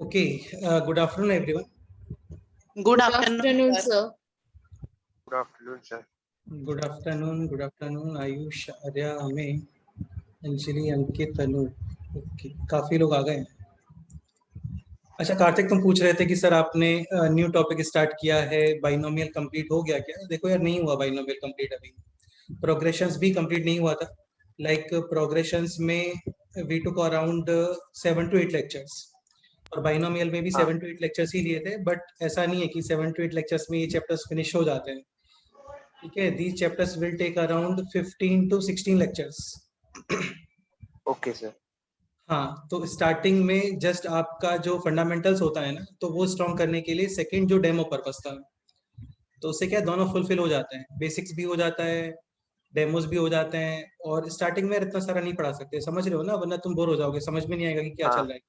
Okay, good afternoon, everyone. Good Good afternoon, afternoon, sir. sir. Good afternoon, sir. Good afternoon, Ayush, Arya, Amey, Anjali, Ankit, Anu. Okay, काफी लोग आ गए हैं। अच्छा कार्तिक, तुम पूछ रहे थे कि सर आपने न्यू टॉपिक स्टार्ट किया है, बाइनोमियल कंप्लीट हो गया क्या? देखो यार, नहीं हुआ बाइनोमियल कंप्लीट अभी। प्रोग्रेशंस भी कंप्लीट नहीं हुआ था। लाइक प्रोग्रेशंस में we took around 7 to 8 lectures, और बाइनोमियल में भी 7 to 8 लेक्चर्स ही लिए थे। बट ऐसा नहीं है कि 7 to 8 लेक्चर्स में ये चैप्टर्स फिनिश हो जाते हैं। ठीक है, these chapters will take around 15 to 16 lectures. Okay, sir. हाँ, तो स्टार्टिंग में जस्ट आपका जो फंडामेंटल्स होता है ना, तो वो स्ट्रॉन्ग करने के लिए सेकंड जो डेमो पर्पस था, तो उससे क्या दोनों फुलफिल हो जाते हैं, बेसिक्स भी हो जाता है, डेमोज भी हो जाते हैं। और स्टार्टिंग में इतना सारा नहीं पढ़ा सकते, समझ रहे हो ना, वरना तुम बोर हो जाओगे, समझ में नहीं आएगा कि क्या हाँ। चल रहा है।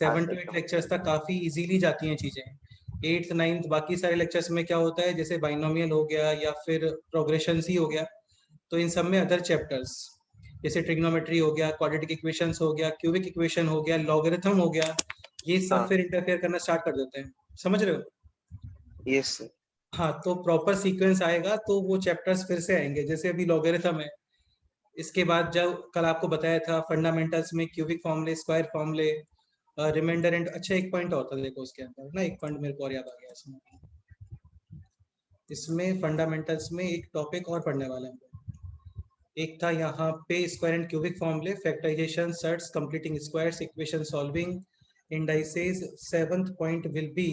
7 to 8 सर। लेक्चर्स तक काफी इजीली जाती हैं चीजें। 8th 9th बाकी सारे लेक्चर्स में क्या होता है, जैसे बाइनोमियल हो गया या फिर प्रोग्रेशन ही हो गया, तो इन सब में अदर चैप्टर्स जैसे ट्रिग्नोमेट्री हो गया, क्वाड्रेटिक इक्वेशंस हो गया, क्यूबिक इक्वेशन हो गया, लॉगरिथम हो गया, ये सब हाँ। फिर इंटरफेयर करना स्टार्ट कर देते हैं। समझ रहे हो? Yes sir. हाँ, तो प्रॉपर सीक्वेंस आएगा तो वो चैप्टर्स फिर से आएंगे। जैसे अभी लॉगरिथम है, इसके बाद जब कल आपको बताया था फंडामेंटल्स में क्यूबिक फॉर्मूले, स्क्वायर फॉर्मूले, रिमाइंडर एंड। अच्छा, एक पॉइंट और था देखो उसके अंदर ना, एक पॉइंट मेरे को और याद आ गया इसमें फंडामेंटल्स में एक टॉपिक और पढ़ने वाले हैं। एक था यहाँ पे स्क्वायर एंड क्यूबिक फॉर्मूले, factorization, surds, completing squares, equation solving, indices. 7th point will be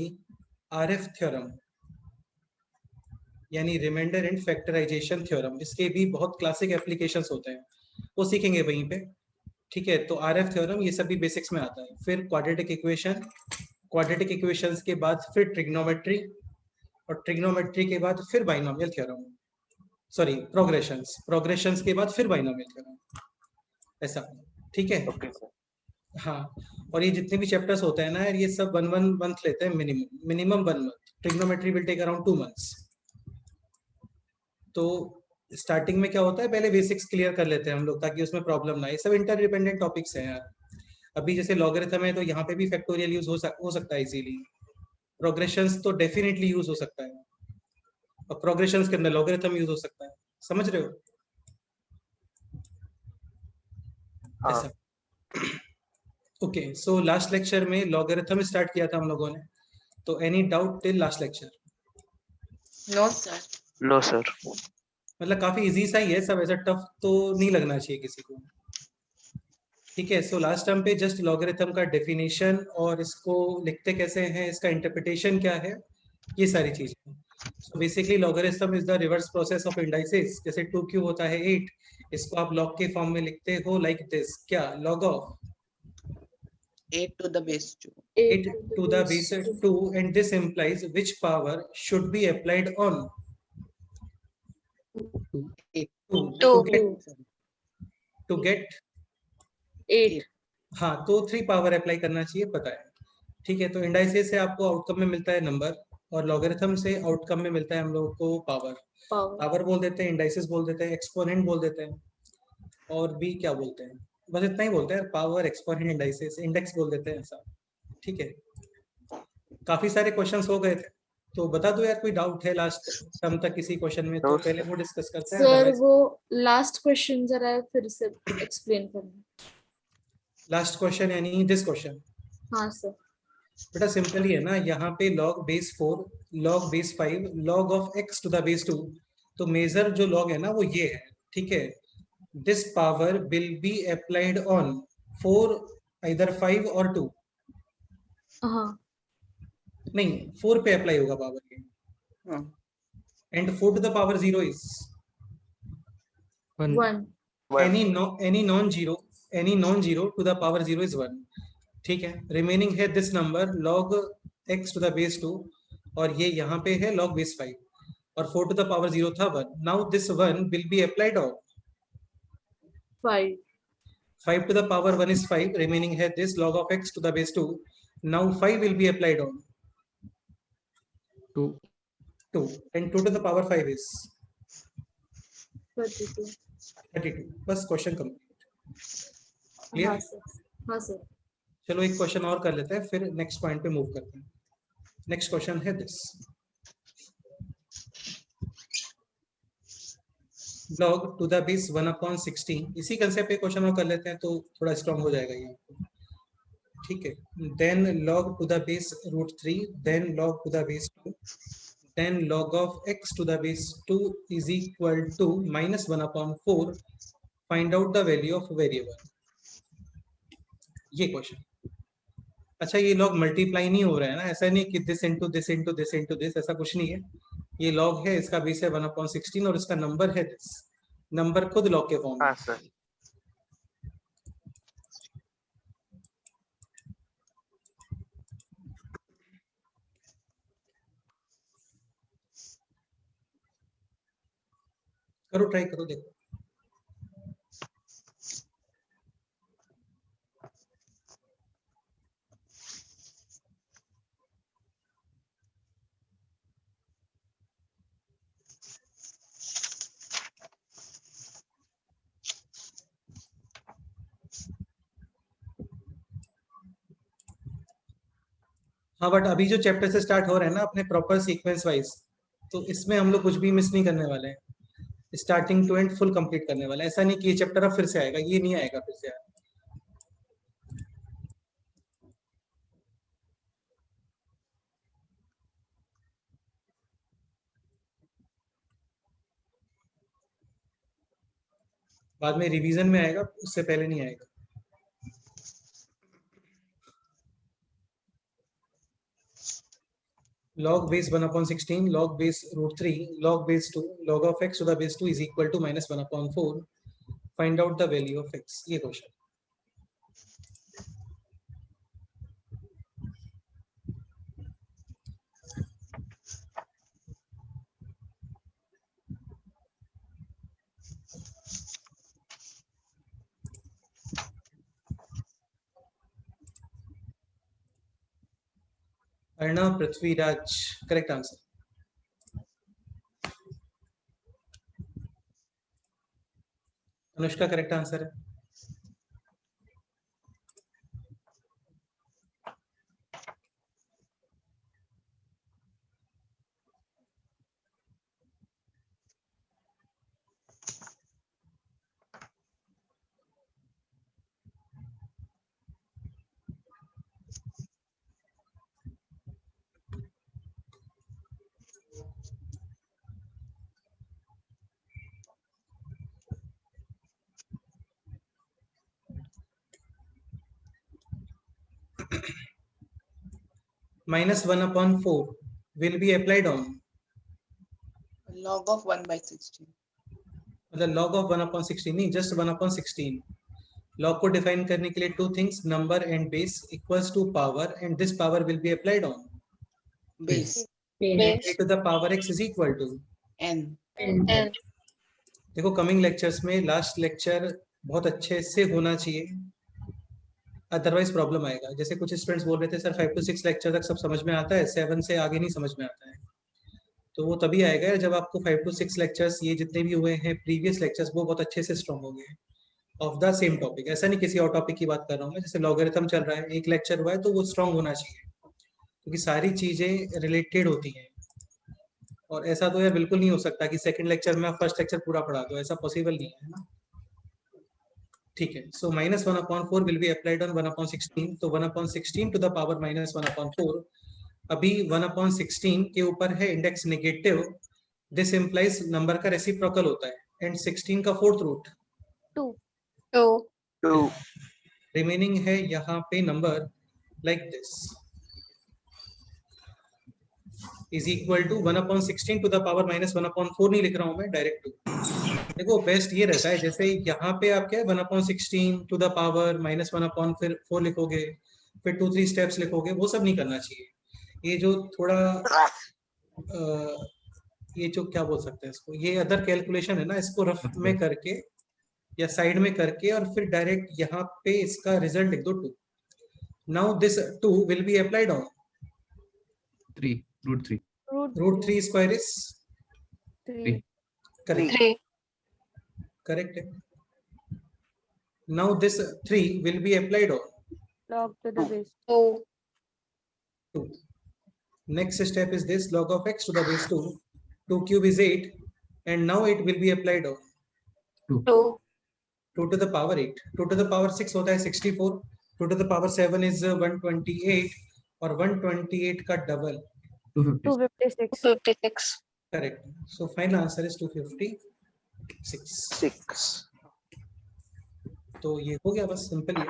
RF theorem, यानी रिमाइंडर एंड फैक्टराइजेशन थ्योरम। इसके भी बहुत क्लासिक एप्लीकेशंस होते हैं, वो सीखेंगे वहीं पे। ठीक है, तो आरएफ थ्योरम ये सब भी बेसिक्स में आता है। फिर क्वाड्रेटिक इक्वेशन, क्वाड्रेटिक इक्वेशंस के बाद फिर ट्रिग्नोमेट्री, और ट्रिग्नोमेट्री के बाद फिर बाइनोमियल थ्योरम, सॉरी प्रोग्रेशंस के बाद फिर बाइनोमियल थ्योरम, ऐसा। ठीक है। Okay sir. हाँ, और ये जितने भी चैप्टर्स होते हैं ना यार, ये सब 1 मंथ लेते हैं, minimum 1 month. Trigonometry will take around 2 months। तो स्टार्टिंग में क्या होता है, पहले बेसिक्स क्लियर कर लेते हैं हम लोग, ताकि उसमें प्रॉब्लम ना आए। सब इंटरडिपेंडेंट टॉपिक्स हैं यार। अभी जैसे लॉगरिथम है, तो यहाँ पे भी फैक्टोरियल यूज हो सकता है इजीली। प्रोग्रेशंस तो डेफिनेटली यूज हो सकता है, और प्रोग्रेशंस के अंदर लॉगरिथम यूज हो सकता है। समझ रहे हो? हाँ। ऐसा। ओके, सो लास्ट लेक्चर में लॉगरिथम स्टार्ट किया था हम लोगों ने, तो any doubt till last lecture? No, sir. No sir. मतलब काफी इजी सा ही है सब, ऐसा टफ तो नहीं लगना चाहिए किसी को। ठीक है, सो लास्ट टाइम पे जस्ट लॉगरिथम का डेफिनेशन और इसको लिखते कैसे हैं, इसका इंटरप्रिटेशन क्या है, ये सारी चीजें। So basically logarithm is the reverse process of indices. जैसे 2 क्यू होता है 8, इसको आप लॉग के फॉर्म में लिखते हो लाइक दिस, क्या? Log of 8 to the base 2. 8 to the base 2, and this implies which power should be applied on 8. to get 8. हाँ, तो 3 पावर अप्लाई करना चाहिए, पता है। ठीक है, तो इंडाइसेस से आपको आउटकम में मिलता है नंबर, और लॉगरिथम से आउटकम में मिलता है हम लोगों को पावर। पावर बोल देते हैं, इंडाइसेस बोल देते हैं, एक्सपोनेंट बोल देते हैं, और भी क्या बोलते हैं, बस इतना ही बोलते हैं, पावर, एक्सपोनेंट, इंडाइसेस, इंडेक्स बोल देते हैं, ऐसा। ठीक है, काफी सारे क्वेश्चंस हो गए थे, तो बता दो यार, कोई डाउट है लास्ट टर्म तक किसी क्वेश्चन में, तो No, पहले sir. वो डिस्कस करते हैं। सर वो लास्ट क्वेश्चन जरा फिर से एक्सप्लेन करना। लास्ट क्वेश्चन यानी दिस क्वेश्चन? हाँ सर। बेटा सिंपल ही है ना, यहाँ पे log base 4, log base 5, log of x to the base 2, तो मेजर जो log है ना वो ये है। ठीक है, this power will be applied on 4, either 5 or 2। हाँ। नहीं, 4 पे अप्लाई होगा पावर ये, and 4 to the power 0 is 1. One. any non-zero to the power 0 is 1। ठीक है, रिमेनिंग है this number log x to the base 2, और ये यहाँ पे है log base 5, और 4 to the power 0 था 1। Now this 1 will be applied on 5. 5 to the power 1 is 5, remaining है this log of x to the base 2। now 5 will be applied on 2, and 2 to the power 5 is 32. 32। बस question complete. Clear? हाँ sir. हाँ sir. चलो एक question और कर लेते हैं, फिर नेक्स्ट पॉइंट पे मूव करते हैं. नेक्स्ट क्वेश्चन है this. log to the base 1/16. इसी कंसेप्ट पे क्वेश्चन और कर लेते हैं तो थोड़ा स्ट्रांग हो जाएगा ये. ठीक है. Then log to the base √3, then log to the base 2, then log of x to the base 2 is equal to -1/4. Find out the value of variable. ये क्वेश्चन. अच्छा, ये log मल्टीप्लाई नहीं हो रहा है ना, ऐसा नहीं कि this into this into this into this, ऐसा कुछ नहीं है. ये log है, इसका बेस है 1/16 और इसका नंबर है दिस. नंबर खुद log के फॉर्म में. हाँ सर. करो, ट्राई करो, देखो. हाँ, बट अभी जो चैप्टर से स्टार्ट हो रहे हैं ना अपने प्रॉपर सीक्वेंस वाइज, तो इसमें हम लोग कुछ भी मिस नहीं करने वाले हैं. Starting to end full complete करने वाला है. ऐसा नहीं कि ये चैप्टर अब फिर से आएगा, ये नहीं आएगा फिर से आएगा. बाद में रिवीजन में आएगा, उससे पहले नहीं आएगा. log base 1/16, log base √3, log base 2, log of x to the base 2 is equal to -1/4. Find out the value of x. ये क्वेश्चन. Arnav Prithviraj, correct answer. Anushka, correct answer है. -1/4 will be applied on. Log of 1/16. मतलब log of 1/16 नहीं, just 1/16. log को define करने के लिए two things, number and base equals to power, and this power will be applied on Base. a to the power x is equal to. N. देखो coming lectures में last lecture बहुत अच्छे से होना चाहिए, अदरवाइज प्रॉब्लम आएगा. जैसे कुछ स्टूडेंट्स बोल रहे थे सर 5 to 6 लेक्चर तक सब समझ में आता है, 7 से आगे नहीं समझ में आता है. तो वो तभी आएगा जब आपको 5 to 6 लेक्चर्स, ये जितने भी हुए हैं प्रीवियस लेक्चर्स, वो बहुत अच्छे से स्ट्रॉन्ग हो गए ऑफ द सेम टॉपिक. ऐसा नहीं किसी और टॉपिक की बात कर रहा हूँ मैं. जैसे लॉगरिथम चल रहा है, एक लेक्चर हुआ है तो वो स्ट्रॉन्ग होना चाहिए, क्योंकि सारी चीजें रिलेटेड होती हैं. और ऐसा तो यार बिल्कुल नहीं हो सकता कि सेकंड लेक्चर में आप फर्स्ट लेक्चर पूरा पढ़ा दो, ऐसा पॉसिबल नहीं है ना. ठीक है. सो -1/4 विल बी अप्लाइड ऑन 1/16. तो 1/16 टू द पावर -1/4. अभी 1/16 के ऊपर है index negative. This implies number का रेसिप्रोकल होता है, एंड 16 का फोर्थ रूट 2. रिमेनिंग है यहाँ पे number like this is equal to 1/16 to the power -1/4. नहीं लिख रहा हूं मैं, डायरेक्ट 2. देखो बेस्ट ये रहता है, जैसे यहाँ पे आप क्या है 1/16 टू द पावर -1/4 फिर 4 लिखोगे, फिर 2-3 स्टेप्स लिखोगे, वो सब नहीं करना चाहिए. ये जो थोड़ा ये जो क्या बोल सकते हैं इसको, ये अदर कैलकुलेशन है ना, इसको रफ में करके या साइड में करके और फिर डायरेक्ट यहाँ पे इसका रिजल्ट लिख दो 2. Now this 2 will be applied on 3 √3. √3 square is 3. Correct. Correct है. Now this 3 will be applied on log to the base. 2. 2. Next step is this, log of x to the base 2. 2 cube is 8, and now it will be applied on 2. 2 to the power 8. 2 to the power 6 होता है 64. 2 to the power 7 is 128, और 128 का double 256. 256. Correct. So final answer is 256. 6. तो ये हो गया, बस simple ही.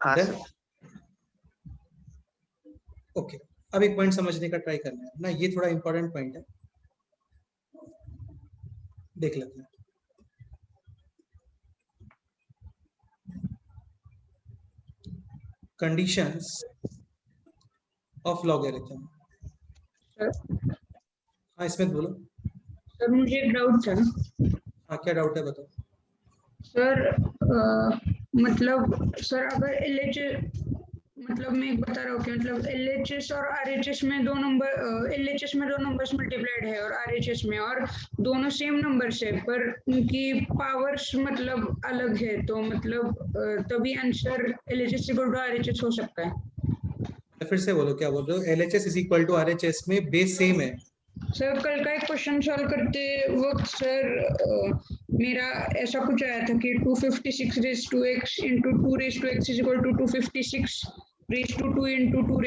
हाँ Done? सर. ओके. अब एक पॉइंट समझने का ट्राई करना है ना, ये थोड़ा इंपॉर्टेंट पॉइंट है, देख लेते हैं. Conditions of logarithm. हाँ इसमें बोलो. सर मुझे एक डाउट था. हाँ क्या डाउट है, बताओ. सर मतलब सर अगर LH मतलब मैं एक बता रहा हूँ कि मतलब LHS और RHS में दो नंबर, LHS में दो नंबर्स मल्टीप्लाइड है और RHS में, और दोनों सेम नंबर्स है पर उनकी पावर्स मतलब अलग है, तो मतलब तभी answer LHS equal to RHS हो सकता है. फिर से बोलो, क्या बोल रहे हो. LHS is equal to RHS में बेस सेम है. सर कल का एक क्वेश्चन सॉल्व करते वक्त सर मेरा ऐसा कुछ आया था कि 256 raise to x into 2 raise to x is equal to 256 raise to 2 into 2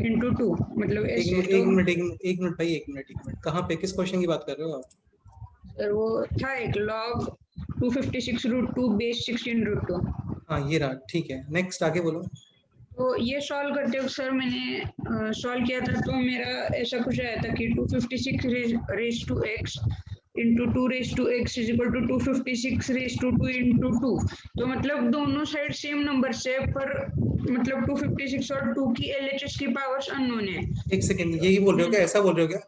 into 2, मतलब ऐसे. एक मिनट भाई, एक मिनट. कहाँ पे, किस क्वेश्चन की बात कर रहे हो आप. सर वो था एक log 256 रूट 2 बेस 16 रूट 2. हाँ ये रहा, ठीक है. नेक्स्ट आगे बोलो. तो ये सॉल्व करते वक्त सर मैंने सॉल्व किया था, तो मेरा ऐसा कुछ आया था कि 256 raise to x into 2 raise to x is equal to 256 raise to 2 into 2. तो मतलब दोनों साइड सेम नंबर से, पर मतलब 256 और 2 की LHS की पावर्स अननोन है. एक सेकंड, यही बोल रहे हो क्या, ऐसा बोल रहे हो क्या.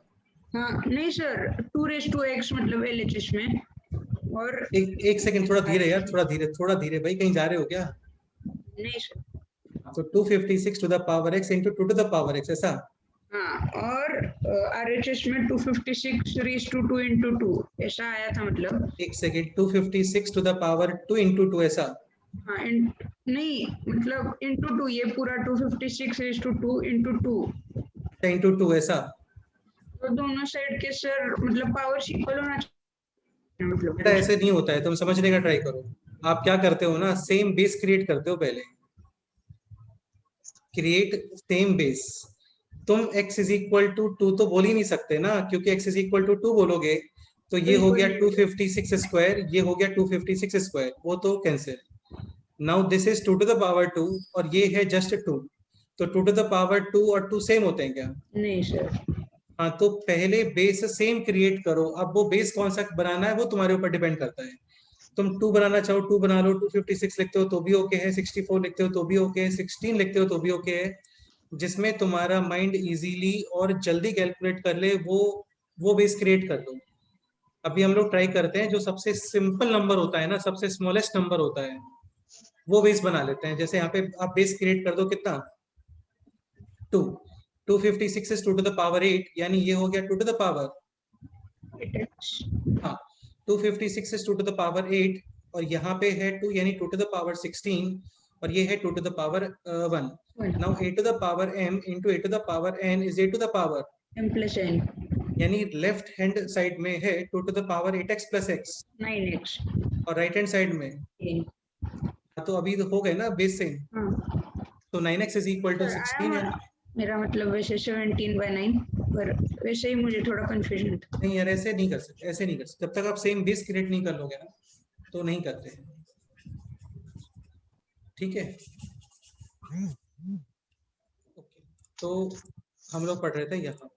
हाँ नहीं सर, 2 रेज टू x मतलब LHS में, और एक सेकंड, थोड़ा धीरे यार, थोड़ा धीरे भाई, कहीं जा रहे हो क्या. नहीं सर. तो 256 to the power x into 2 to the power x, ऐसा. हाँ, और RHS में 256 रेज टू 2 इंटू 2 ऐसा आया था मतलब. एक second, 256 to the power 2 into 2 ऐसा. हाँ नहीं मतलब इंटू 2, ये पूरा 256 रेज टू 2 इंटू 2. इंटू 2 ऐसा. तो दोनों साइड के सर मतलब पावर इक्वल होना चाहिए मतलब. बेटा ऐसे नहीं होता है, तुम समझने का ट्राई करो. आप क्या करते हो ना, सेम बेस क्रिएट करते हो पहले. Create same base. तुम x इज इक्वल टू 2 तो बोल ही नहीं सकते ना, क्योंकि x इज इक्वल टू 2 बोलोगे तो ये हो गया 256 स्क्वायर, ये हो गया 256 स्क्वायर, वो तो cancel. Now this is 2 to the power 2 और ये है जस्ट 2. तो 2 टू द पावर 2 और 2 सेम होते हैं क्या. नहीं सर. हाँ, तो पहले बेस सेम क्रिएट करो. अब वो बेस कौन सा बनाना है वो तुम्हारे ऊपर डिपेंड करता है. तुम 2 बनाना चाहो 2 बना लो, 256 लिखते हो तो भी ओके है, 64 लिखते हो तो भी ओके है, 16 लिखते हो तो भी ओके है. जिसमें तुम्हारा माइंड इजीली और जल्दी कैलकुलेट कर ले, वो बेस क्रिएट कर लो. अभी हम लोग ट्राई करते हैं जो सबसे सिंपल नंबर होता है ना, सबसे स्मॉलेस्ट नंबर होता है, वो बेस बना लेते हैं. जैसे यहाँ पे आप बेस क्रिएट कर दो, कितना 2. 256 is 2 to the power 8, यानी ये हो गया 2 to the power. हाँ, 256 is 2 to the power 8 और यहाँ पे है 2 यानी 2 to the power 16 और ये है 2 to the power 1. Now a to the power m into a to the power n is a to the power m plus n, यानी लेफ्ट हैंड साइड में है 2 to the power 8x plus x 9x. और right hand side में. तो अभी तो हो गए ना बेस से. तो 9x is equal to 16. मेरा मतलब वैसे 17/9, पर वैसे ही मुझे थोड़ा कंफ्यूजन था. नहीं यार, ऐसे नहीं कर सकते, ऐसे नहीं कर सकते. जब तक आप सेम बेस क्रिएट नहीं कर लोगे ना, तो नहीं करते. ठीक है. ओके, तो हम लोग पढ़ रहे थे यहाँ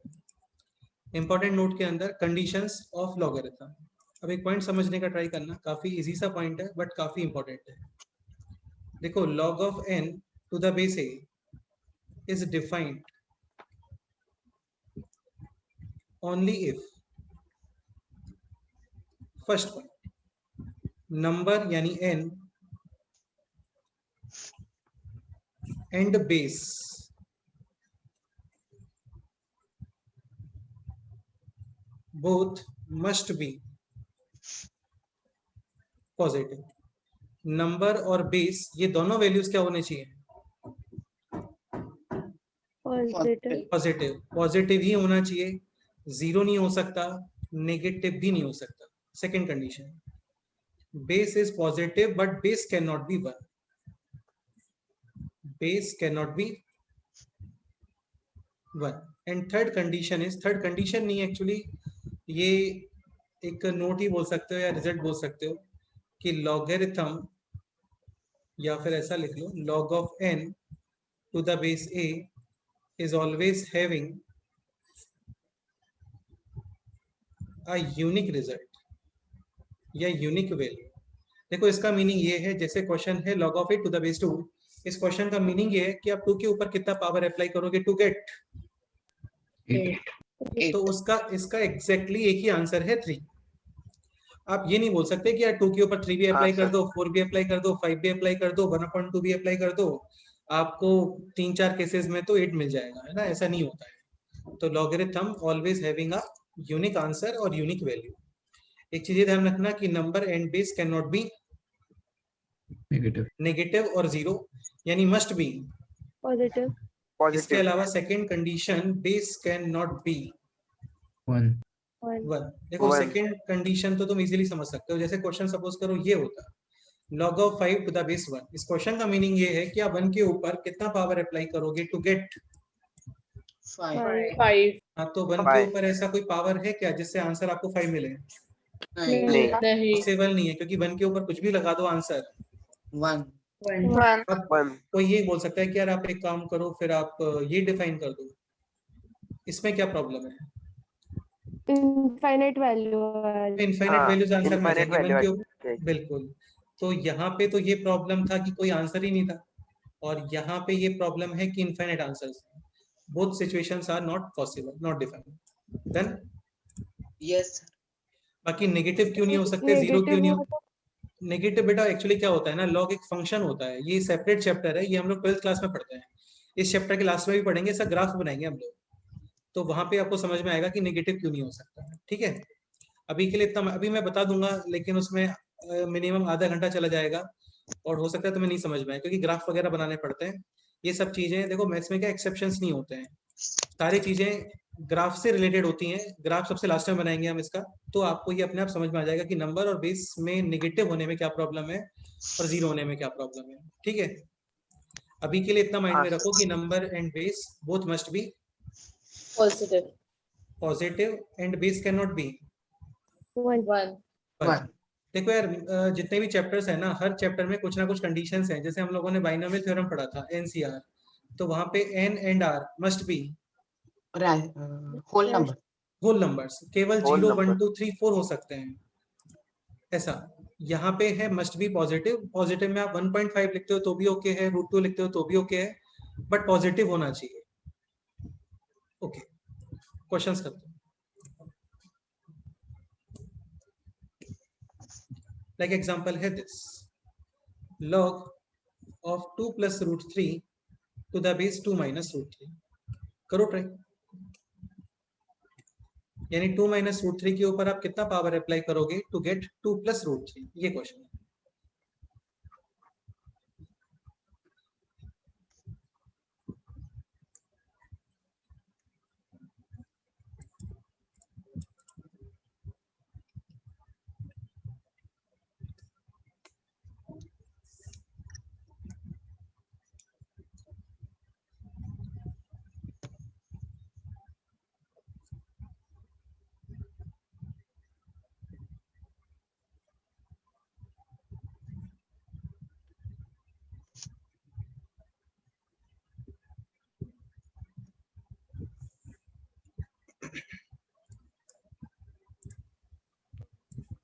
इंपॉर्टेंट नोट के अंदर कंडीशंस ऑफ लॉगरिथम. अब एक पॉइंट समझने का ट्राई करना, काफी इजी सा पॉइंट है बट काफी इंपॉर्टेंट है. देखो, log of n to the base a is defined only if first point number यानी n and base both must be positive. Number और बेस ये दोनों वैल्यूज क्या होने चाहिए? Positive. पॉजिटिव, पॉजिटिव ही होना चाहिए, जीरो नहीं हो सकता, नेगेटिव भी नहीं हो सकता। Second condition, base is positive but base can not be 1, base can not be 1। And third condition is, third condition नहीं एक्चुअली, ये एक नोट ही बोल सकते हो या रिजल्ट बोल सकते हो कि लॉगरिथम, या फिर ऐसा लिख लो, log of n to the base a is always having a unique result या यूनिक वैल्यू। देखो इसका मीनिंग ये है, जैसे क्वेश्चन है log of 8 to the base 2, इस क्वेश्चन का मीनिंग ये है कि आप 2 के ऊपर कितना पावर अप्लाई करोगे टू गेट 8. 8. तो उसका इसका एग्जैक्टली एक ही आंसर है 3। आप ये नहीं बोल सकते कि यार 2 के ऊपर 3 भी अप्लाई कर दो, 4 भी अप्लाई कर दो, 5 भी अप्लाई कर दो, 1/2 भी अप्लाई कर दो, आपको 3-4 केसेस में तो 8 मिल जाएगा, है ना? ऐसा नहीं होता है। तो logarithm always having a unique answer और यूनिक वैल्यू। एक चीज ध्यान रखना कि number and base can not be Negative. Negative और जीरो, यानी मस्ट बी। Positive. इसके Positive. अलावा second condition, base can not be 1. 1. 1। देखो One. सेकेंड कंडीशन तो तुम इजीली समझ सकते हो, जैसे क्वेश्चन सपोज करो ये होता log of 5 to the base 1, इस क्वेश्चन का मीनिंग ये है कि आप 1 के ऊपर कितना पावर अप्लाई करोगे टू गेट 5. 5 हाँ, तो 1 के Five. ऊपर ऐसा कोई पावर है क्या जिससे आंसर आपको 5 मिले? 9. नहीं। नहीं पॉसिबल नहीं है, क्योंकि 1 के ऊपर कुछ भी लगा दो आंसर। 1. 1. अब One. कोई ये बोल सकता है कि यार आप एक काम करो, फिर आप ये डिफाइन कर दो, इसमें क्या प्रॉब्लम है? Infinite value. इनफाइनाइट हाँ, वैल्यूज आंसर में आ infinite जाएंगे 1 value के आ ऊपर, जाएगी। बिल्कुल। तो यहाँ पे तो ये प्रॉब्लम था कि कोई आंसर ही नहीं था, और यहाँ पे ये प्रॉब्लम है कि infinite answers. Both situations are not possible, not defined. Then Yes. बाकी नेगेटिव क्यों नहीं हो सकते, जीरो क्यों Negative नहीं हुआ हो? तो नेगेटिव बेटा एक्चुअली क्या होता है ना, लॉग एक फंक्शन होता है, ये सेपरेट चैप्टर है, ये हम लोग 12th क्लास में पढ़ते हैं, इस चैप्टर के लास्ट में भी पढ़ेंगे, इसका ग्राफ बनाएंगे हम लोग, तो वहां पे आपको समझ में आएगा कि नेगेटिव क्यों नहीं हो सकता। ठीक है, अभी के लिए इतना अभी मैं बता दूंगा, लेकिन उसमें मिनिमम आधा घंटा चला जाएगा, और हो सकता है तुम्हें नहीं समझ में आए, क्योंकि ग्राफ वगैरह बनाने पड़ते हैं। ये सब चीजें देखो, मैथ्स में क्या एक्सेप्शंस नहीं होते हैं, सारी चीजें ग्राफ से रिलेटेड होती हैं। ग्राफ सबसे लास्ट में बनाएंगे हम इसका, तो आपको ये अपने आप समझ में आ जाएगा कि नंबर और बेस में नेगेटिव होने में क्या प्रॉब्लम है और जीरो होने में क्या प्रॉब्लम है। ठीक है, अभी के लिए इतना माइंड हाँ, में रखो कि number and base both must be positive positive and base can not be 1. 1 1. देखो यार, जितने भी चैप्टर्स है ना, हर चैप्टर में कुछ ना कुछ कंडीशंस हैं। जैसे हम लोगों ने बाइनोमियल थ्योरम पढ़ा था, एनसीआर, तो वहां पे N and R must be Whole number. Whole numbers, केवल Whole 0 1 number. 2 3 4 हो सकते हैं, ऐसा। यहाँ पे है मस्ट बी पॉजिटिव, पॉजिटिव में आप 1.5 लिखते हो तो भी ओके है, √2 लिखते हो तो भी ओके है, बट पॉजिटिव होना चाहिए। ओके, क्वेश्चंस करते हैं। लाइक एग्जांपल है this, log of 2 plus √3 to the base 2 minus √3, करो ट्राई। यानी 2 minus √3 के ऊपर आप कितना पावर अप्लाई करोगे टू गेट 2 plus √3, ये क्वेश्चन है।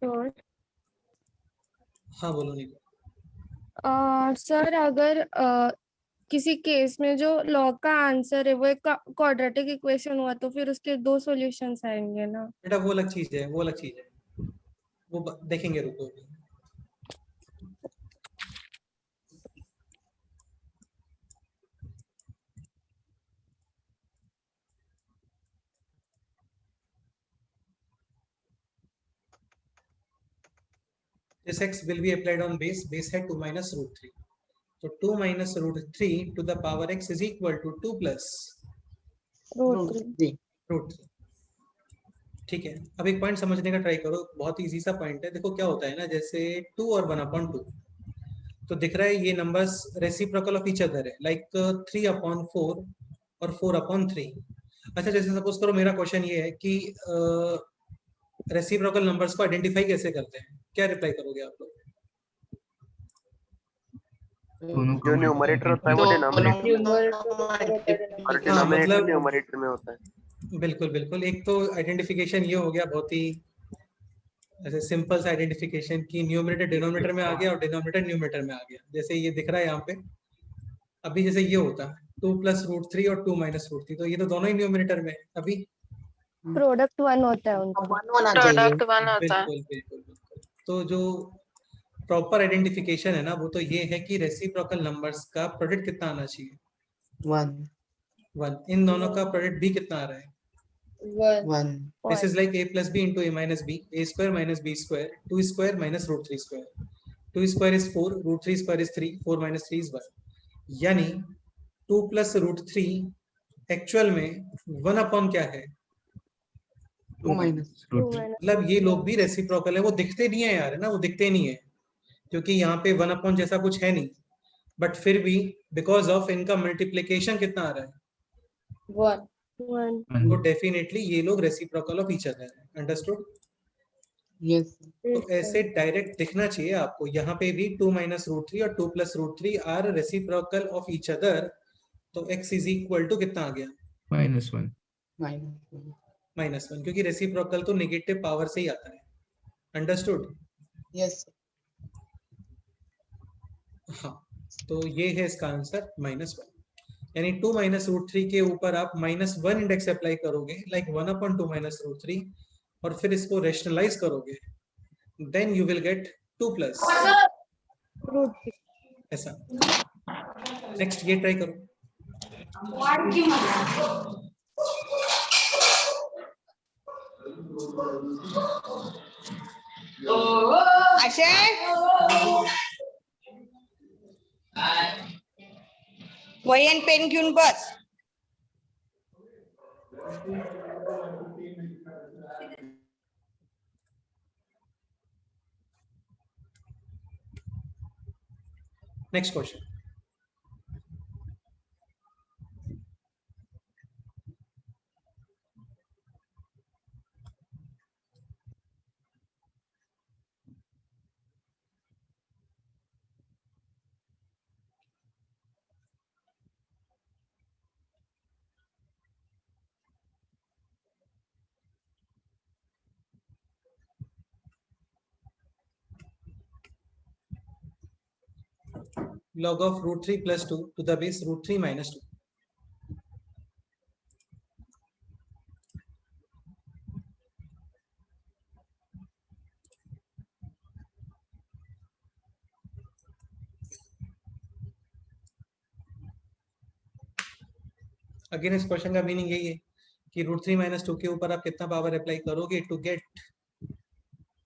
और हाँ बोलो नीलू। सर अगर किसी केस में जो लॉग का आंसर है वो एक क्वाड्रेटिक इक्वेशन हुआ तो फिर उसके 2 सॉल्यूशंस आएंगे ना? बेटा वो अलग चीज है, वो अलग चीज है, वो देखेंगे, रुको। this x will be applied on base है 2 minus root 3. So 2 minus root 3 to the power x is equal to 2 plus root 3. root 3. ठीक है, अब एक पॉइंट समझने का ट्राई करो, बहुत इजी सा पॉइंट है. देखो क्या होता है ना, जैसे 2 और 1/2 तो दिख रहा है ये numbers reciprocal of each other है, लाइक 3/4 और 4/3. अच्छा, जैसे सपोज करो मेरा क्वेश्चन ये है कि रेसिप्रोकल नंबर्स को आइडेंटिफाई कैसे करते हैं, क्या रिप्लाई करोगे आप लोग? दोनों जो न्यूमरेटर होता है वो डिनोमिनेटर और डिनोमिनेटर मतलब- न्यूमरेटर में होता है. बिल्कुल बिल्कुल. एक तो आइडेंटिफिकेशन ये हो गया बहुत ही ऐसे सिंपल सा आइडेंटिफिकेशन कि न्यूमरेटर डिनोमिनेटर में आ गया और डिनोमिनेटर न्यूमरेटर में आ गया. जैसे ये दिख रहा है यहाँ पे, अभी जैसे ये होता 2 plus root 3 और 2 minus root 3, तो ये तो दोनों ही न्यूमरेटर में है. अभी प्रोडक्ट 1 होता है उनका. 1 आ जाइए. बिल्कुल बिल्कुल बिल्कुल. तो जो प्रॉपर आइडेंटिफिकेशन है ना, वो तो ये है कि रेसिप्रोकल नंबर्स का प्रोडक्ट कितना आना चाहिए? 1 1. इन दोनों का प्रोडक्ट b कितना आ रहा है? 1 This is like a plus b into a minus b, a square minus b square, 2 square minus root 3 square. 2 square is 4, root 3 square is 3, 4 minus 3 is 1. यानी 2 plus root 3 एक्चुअल में 1 upon क्या है? 2 minus root 3. मतलब ये लोग भी reciprocal है. वो दिखते नहीं है यार, है ना, वो दिखते नहीं है क्योंकि यहाँ पे 1 अपॉन जैसा कुछ है नहीं, बट फिर भी बिकॉज ऑफ इनका मल्टीप्लिकेशन कितना आ रहा है? 1 1. तो डेफिनेटली ये लोग रेसिप्रोकल ऑफ ईच अदर है. अंडरस्टूड? yes तो ऐसे डायरेक्ट दिखना चाहिए आपको. यहाँ पे भी 2 minus root 3 और 2 plus root 3 are reciprocal of each other. तो x इज इक्वल टू कितना आ गया? -1. minus -1, क्योंकि रेसिप्रोकल तो नेगेटिव पावर से ही आता है. अंडरस्टूड? yes हाँ, तो ये है इसका आंसर -1. यानी 2 minus root 3 के ऊपर आप -1 इंडेक्स अप्लाई करोगे, लाइक 1/2 minus root 3, और फिर इसको रेशनलाइज करोगे, then you will get 2 plus root 3. ऐसा. नेक्स्ट ये ट्राई करो. वही आणि पेन घेऊन बस. Next question. log of root 3 plus 2 to the base root 3 minus 2. Again इस क्वेश्चन का मीनिंग यही है कि रूट 3 minus 2 के ऊपर आप कितना पावर अप्लाई करोगे to get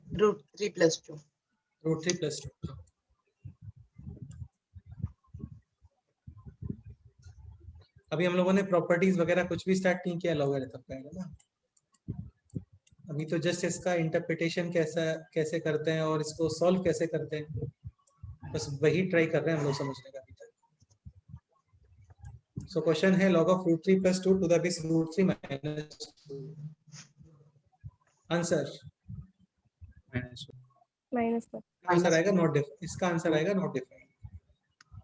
root 3 plus 2 root 3 plus 2. अभी हम लोगों ने प्रॉपर्टीज वगैरह कुछ भी स्टार्ट नहीं किया लॉगरिथम का, है ना. अभी तो जस्ट इसका इंटरप्रिटेशन कैसे करते हैं और इसको सॉल्व कैसे करते हैं, बस वही ट्राई कर रहे हैं हम लोग समझने का अभी तक. सो क्वेश्चन है log of root 3 plus 2 to the base root 3 minus 2. Answer -1. Answer आएगा नॉट डिफाइंड. इसका आंसर आएगा नॉट डिफाइंड.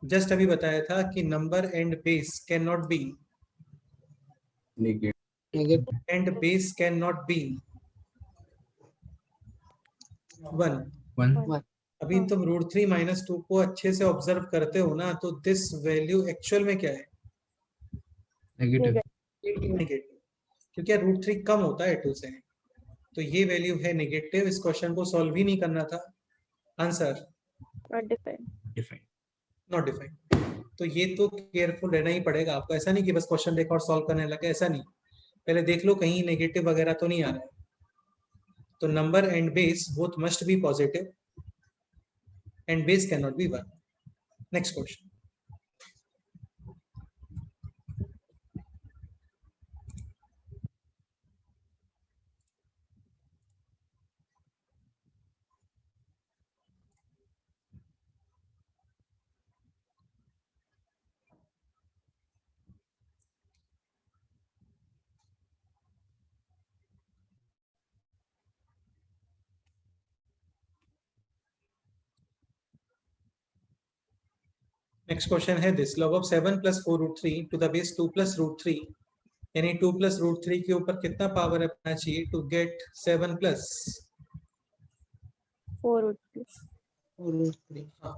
जस्ट अभी बताया था कि number and base can not be negative and base can not be 1. 1. अभी तुम रूट 3 minus 2 को अच्छे से ऑब्जर्व करते हो ना, तो दिस वैल्यू एक्चुअल में क्या है? नेगेटिव. नेगेटिव, क्योंकि रूट 3 कम होता है 2 से, तो ये वैल्यू है नेगेटिव. इस क्वेश्चन को सॉल्व ही नहीं करना था. Answer Not defined. Define. Not defined. तो ये तो केयरफुल रहना ही पड़ेगा आपको. ऐसा नहीं कि बस क्वेश्चन देखा और सॉल्व करने लगे, ऐसा नहीं. पहले देख लो कहीं नेगेटिव वगैरह तो नहीं आ रहा है. तो number and base both must be positive. and base cannot be 1. Next question. Next question है this log of 7 plus 4 root 3 to the base 2 plus root 3 यानी 2 plus root 3 के ऊपर कितना पावर अपना चाहिए to get 7 plus 4 root 3. 4 root 3. हाँ.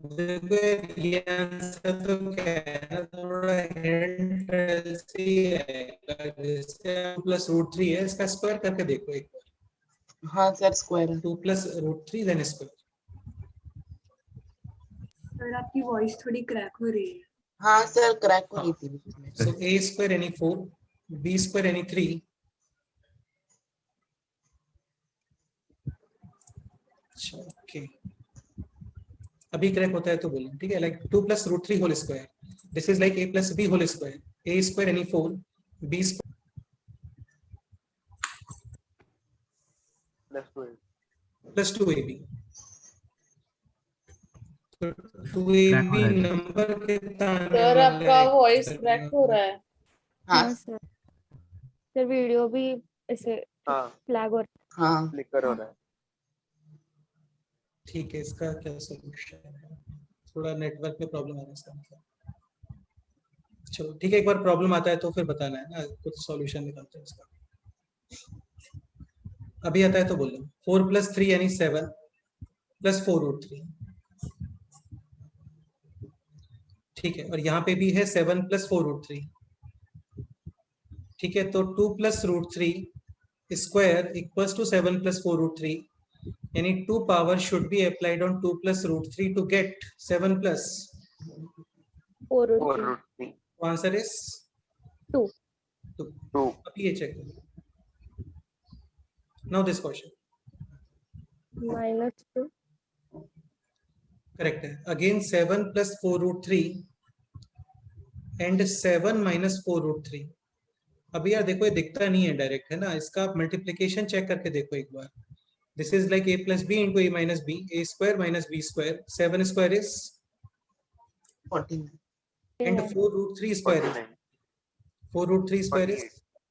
देखो ये आंसर तो क्या है ना, थोड़ा हिंट ऐसी है जैसे प्लस रूट 3 है, इसका स्क्वायर करके देखो एक बार. हाँ सर स्क्वायर है. 2 plus root 3 then square. Sir आपकी वॉइस थोड़ी क्रैक हो रही है. हाँ सर क्रैक हो रही थी बीच में. So a square any 4, b square any 3. Okay. अभी क्रैक होता है तो बोलें, ठीक है. Like 2 plus root 3 whole square. This is like a plus b whole square. A square any 4, b square plus 2ab. तो 2ab नंबर कितना आने सर वाला आपका है? वॉइस क्रैक हो रहा है. हाँ हाँ सर. सर वीडियो भी ऐसे फ्लैग और हाँ फ्लिकर हो रहा है. ठीक है, इसका क्या सोल्यूशन है? थोड़ा नेटवर्क में प्रॉब्लम आ रहा है इसका मतलब. चलो ठीक है, एक बार प्रॉब्लम आता है तो फिर बताना है ना, कुछ सॉल्यूशन निकालते हैं इसका. अभी आता है तो बोलो. 4 plus 3 यानी 7 plus 4 root 3. ठीक है, और यहाँ पे भी है 7 plus 4 root 3. ठीक है, तो 2 plus root 3 square equals to 7 plus 4 root 3. यानी 2 power should be applied on 2 plus root 3 to get 7 plus. 4 root 4 3. root 3. तो आंसर इज 2. 2. अभी ये चेक करो. Now this question -2. करेक्ट है. Again 7 plus 4 root 3 and 7 minus 4 root 3. अभी यार देखो ये दिखता नहीं है डायरेक्ट, है ना. इसका आप मल्टीप्लिकेशन चेक करके देखो एक बार. This is like a plus b into a minus b, a square minus b square. 7 square is 14. and 4 root 3 square is 4 root 3 square is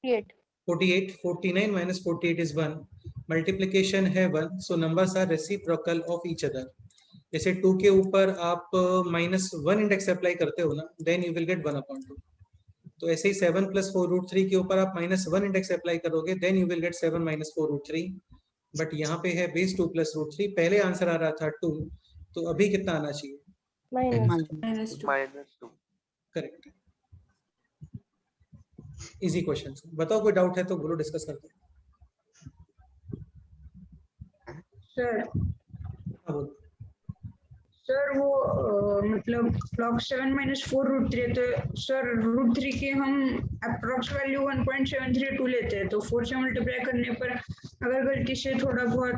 8. 48. 49 minus 48 is 1. Multiplication है 1, so numbers are reciprocal of each other. जैसे 2 के ऊपर आप -1 index apply करते हो ना, then you will get 1/2. तो ऐसे ही 7 plus 4 root 3 के ऊपर आप -1 इंडेक्स अप्लाई करोगे, then you will get 7 minus 4 root 3. But यहाँ पे है बेस 2 plus root 3. पहले आंसर आ रहा था 2, तो अभी कितना आना चाहिए? -2. -2. करेक्ट. Easy question. बताओ कोई डाउट है तो बोलो, डिस्कस करते हैं. सर हाँ बोलो. सर वो मतलब log 7 minus 4 root 3 तो सर root 3 के हम अप्रोक्स वैल्यू 1.732 लेते हैं, तो 4 से मल्टीप्लाई करने पर अगर गलती से थोड़ा बहुत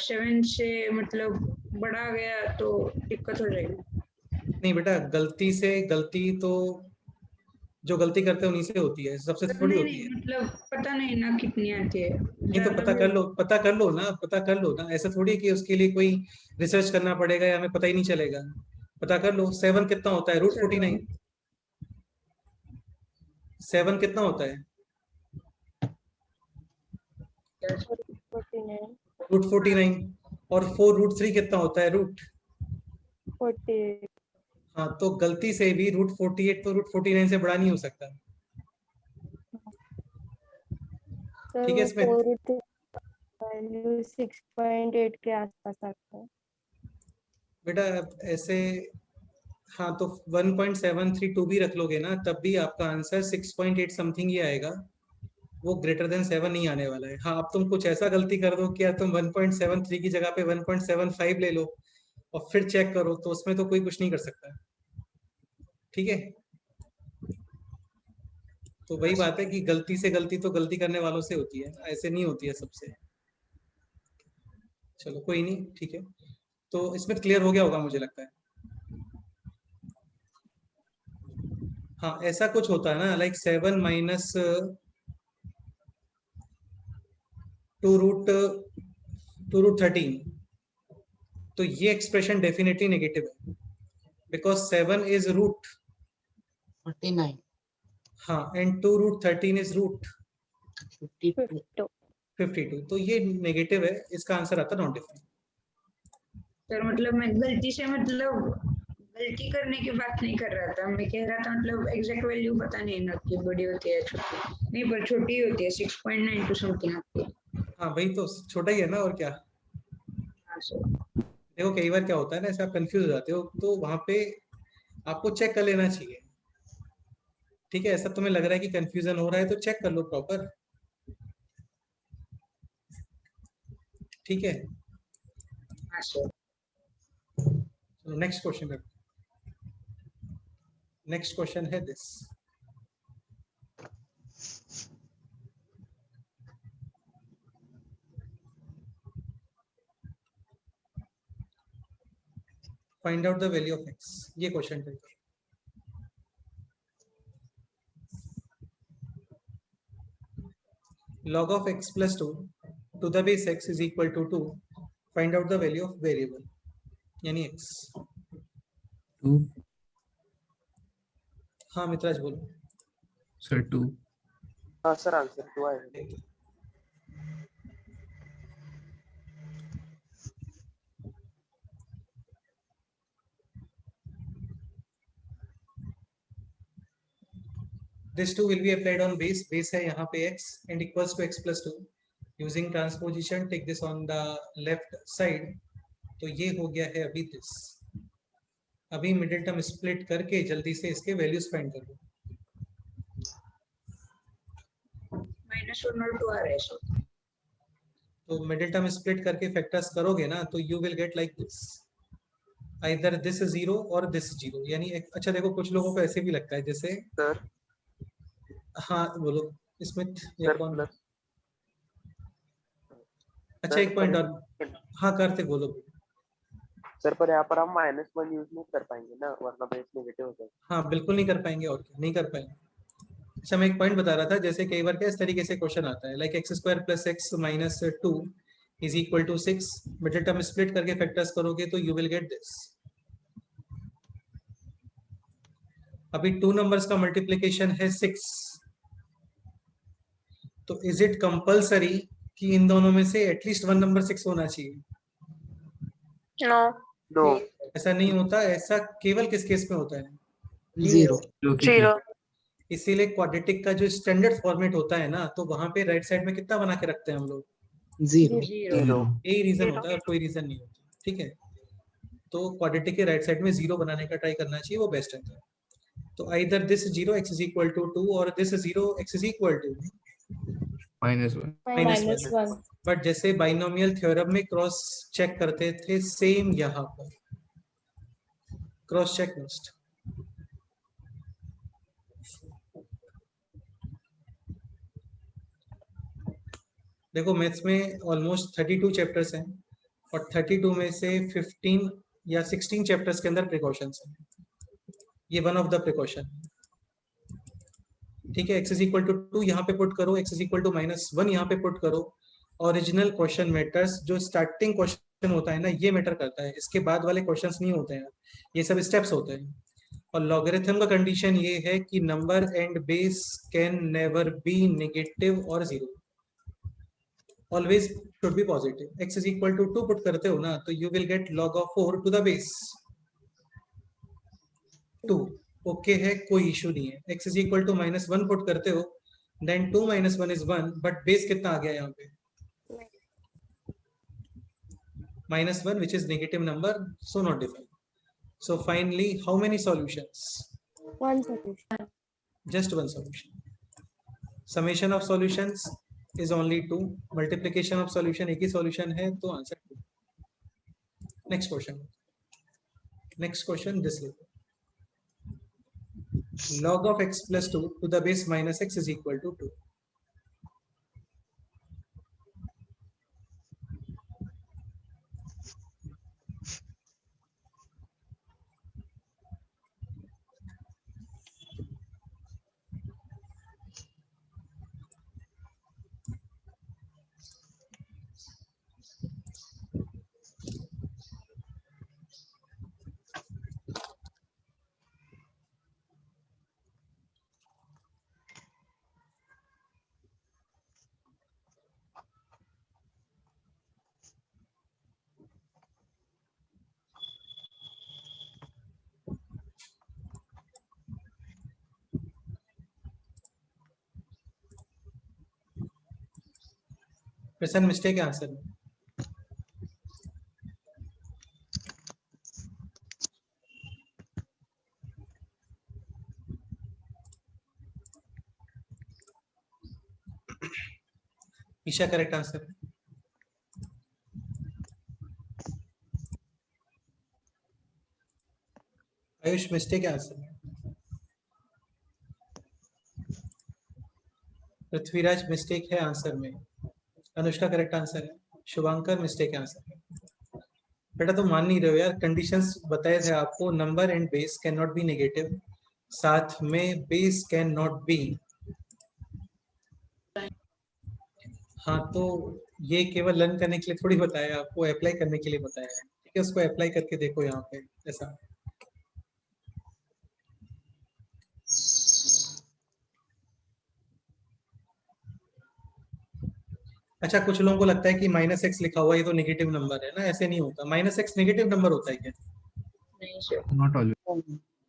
7 से मतलब बढ़ा गया तो दिक्कत हो जाएगी. नहीं बेटा, गलती तो जो गलती करते हैं उन्हीं से होती है, सबसे थोड़ी होती है. मतलब पता नहीं ना कितनी आती है. नहीं तो पता कर लो ना. ऐसा थोड़ी कि उसके लिए कोई रिसर्च करना पड़ेगा या हमें पता ही नहीं चलेगा. पता कर लो. 7 कितना होता है? रूट 49. 7 कितना होता है? 49. रूट 49. और 4 रूट 3 कितना होता है? रूट 48. हाँ, तो गलती से भी रूट 48 तो रूट 49 से बड़ा नहीं हो सकता. सर ठीक है, इसमें 4 root वैल्यू 6.8 के आसपास आता है. बेटा ऐसे, हाँ तो 1.732 भी रख लोगे ना तब भी आपका आंसर 6.8 समथिंग ही आएगा, वो ग्रेटर देन 7 नहीं आने वाला है। हाँ अब तुम कुछ ऐसा गलती कर दो कि यार तुम 1.73 की जगह पे 1.75 ले लो और फिर चेक करो, तो उसमें तो कोई कुछ नहीं कर सकता। ठीक है, तो वही बात है कि गलती से गलती तो गलती करने वालों से होती है, ऐसे नहीं होती है सबसे। चलो कोई नहीं, ठीक है, तो इसमें क्लियर हो गया होगा मुझे लगता है। हाँ ऐसा कुछ होता है ना, लाइक 7 माइनस 2 रूट 13, तो ये एक्सप्रेशन डेफिनेटली नेगेटिव है, बिकॉज 7 इज रूट, 49, हाँ, एंड 2 रूट 13 इज रूट 52, 52, तो ये नेगेटिव है, इसका आंसर आता है नॉट डिफाइंड। सर मतलब मैं गलती से मतलब गलती करने की बात नहीं कर रहा था, मैं कह रहा था मतलब एग्जैक्ट वैल्यू पता नहीं ना कि बड़ी होती है छोटी, नहीं पर छोटी होती है 6.92 समथिंग आपकी। हाँ वही तो, छोटा ही है ना, और क्या। हाँ सर। देखो कई बार क्या होता है ना, ऐसे आप कंफ्यूज हो जाते हो, तो वहां पे आपको चेक कर लेना चाहिए। ठीक है, ऐसा तुम्हें लग रहा है कि कंफ्यूजन हो रहा है तो चेक कर लो प्रॉपर। ठीक है, हाँ सर। चलो नेक्स्ट क्वेश्चन कर। नेक्स्ट क्वेश्चन है this, find out the value of x। ये क्वेश्चन है। log of x plus 2 to the base x is equal to 2, find out the value of variable यानी x। 2 हाँ मित्राज बोलो। sir 2 हाँ sir answer 2 आएगा। This 2 will be applied on base, base है यहाँ पे x and equals to x plus 2, using transposition take this on the left side, तो ये हो गया है अभी this। अभी मिडिल टर्म स्प्लिट करके जल्दी से इसके वैल्यूज फाइंड कर लो। -1 और 2 आ रहा है सर। तो मिडिल टर्म स्प्लिट करके फैक्टर्स करोगे ना तो you will get like this, either this 0 और दिस 0, यानी अच्छा देखो कुछ लोगों को ऐसे भी लगता है जैसे, सर हाँ बोलो इसमें ये सर कौन, प्लस, अच्छा एक पॉइंट और, हाँ करते बोलो। सर पर यहाँ पर हम -1 यूज नहीं कर पाएंगे ना, वरना बेस नेगेटिव हो जाएगा। हाँ बिल्कुल नहीं कर पाएंगे, और क्या नहीं कर पाएंगे। अच्छा मैं एक पॉइंट बता रहा था, जैसे कई बार क्या इस तरीके से क्वेश्चन आता है, like x square plus x minus 2 is equal to 6, middle term split करके फैक्टर्स करोगे तो यू विल गेट दिस। अभी 2 नंबर्स का मल्टीप्लिकेशन है 6, तो इज इट कंपल्सरी कि इन दोनों में से एटलीस्ट 1 नंबर 6 होना चाहिए? No. नो ऐसा नहीं होता, ऐसा केवल किस केस में होता है? 0, Zero. इसीलिए क्वाड्रेटिक का जो स्टैंडर्ड फॉर्मेट होता है ना, तो वहां पे राइट साइड में कितना बना के रखते हैं हम लोग? 0, 0 यही रीजन होता है और कोई रीजन नहीं होता। ठीक है, तो क्वाड्रेटिक के राइट साइड में 0 बनाने का ट्राई करना चाहिए, वो बेस्ट रहता है। तो either this 0 x is equal to 2 और this 0 x is equal to -1 -1 but जैसे बाइनोमियल थ्योरम में क्रॉस चेक करते थे, सेम यहाँ पर क्रॉस चेक मस्ट। देखो मैथ्स में ऑलमोस्ट 32 चैप्टर्स हैं और 32 में से 15 या 16 चैप्टर्स के अंदर प्रिकॉशंस हैं, ये वन ऑफ द प्रिकॉशन। ठीक है, x इज इक्वल टू 2 यहाँ पे पुट करो, x इज इक्वल टू -1 यहाँ पे पुट करो। ओरिजिनल क्वेश्चन मैटर्स, जो स्टार्टिंग क्वेश्चन होता है ना ये मैटर करता है, इसके बाद वाले क्वेश्चंस नहीं होते हैं, ये सब स्टेप्स होते हैं। और लॉगरिथम का कंडीशन ये है कि number and base can never be negative और 0, always should be positive. x is equal to 2 put करते हो ना तो you will get log of 4 to the base 2, okay है, कोई इशू नहीं है। x is equal to -1 put करते हो, देन 2 - 1 इज 1, बट बेस कितना आ गया यहाँ पे? -1, which is negative number, so not defined. So finally, how many solutions? One solution. Just one solution. Summation of solutions is only 2. Multiplication of solution एक ही solution है, तो answer 2. Next question. Next question, this level. Log of x plus 2 to the base minus x is equal to 2. Present mistake answer. Isha correct answer. Ayush mistake answer. Prithviraj mistake है answer में. Anushka correct answer है. Shubhankar mistake answer है. बेटा तुम मान नहीं रहे हो यार. कंडीशंस बताए थे आपको. Number and base can not be negative. साथ में बेस कैन नॉट बी. हाँ तो ये केवल लर्न करने के लिए थोड़ी बताया आपको, अप्लाई करने के लिए बताया है. ठीक है, उसको अप्लाई करके देखो यहाँ पे ऐसा. अच्छा, कुछ लोगों को लगता है कि -x लिखा हुआ है ये तो नेगेटिव नंबर है ना. ऐसे नहीं होता. -x नेगेटिव नंबर होता है क्या? नहीं sure. Not always.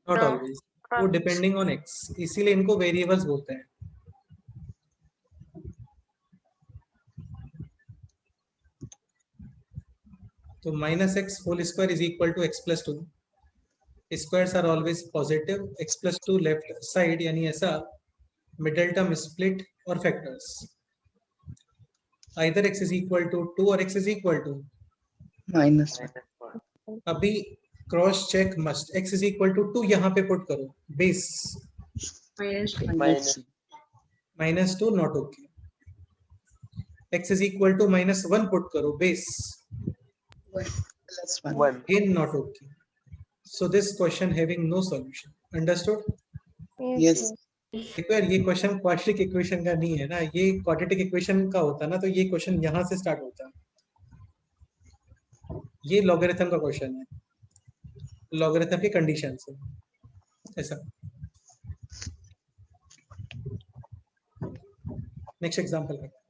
Not No. Always. वो डिपेंडिंग ऑन x, इसीलिए इनको वेरिएबल्स बोलते हैं. तो -x whole square is equal to x plus 2. Squares are always positive. x plus 2 left side, यानी ऐसा मिडिल टर्म स्प्लिट और factors. Either x is equal to 2 और x इज इक्वल टू. -1. -1. अभी cross check must. x is equal to 2 यहाँ पे put करो. Base -2. -2 not okay. x is equal to -1 put करो. Base +1. 1. again not okay. So this question having no solution. Understood? Yes. देखो यार, ये question quadratic equation का नहीं है ना. ये क्वाड्रेटिक इक्वेशन का होता ना तो ये क्वेश्चन यहाँ से स्टार्ट होता. ये लॉगरिथम का क्वेश्चन है. लॉगरिथम की कंडीशन से ऐसा. नेक्स्ट एग्जांपल करते हैं.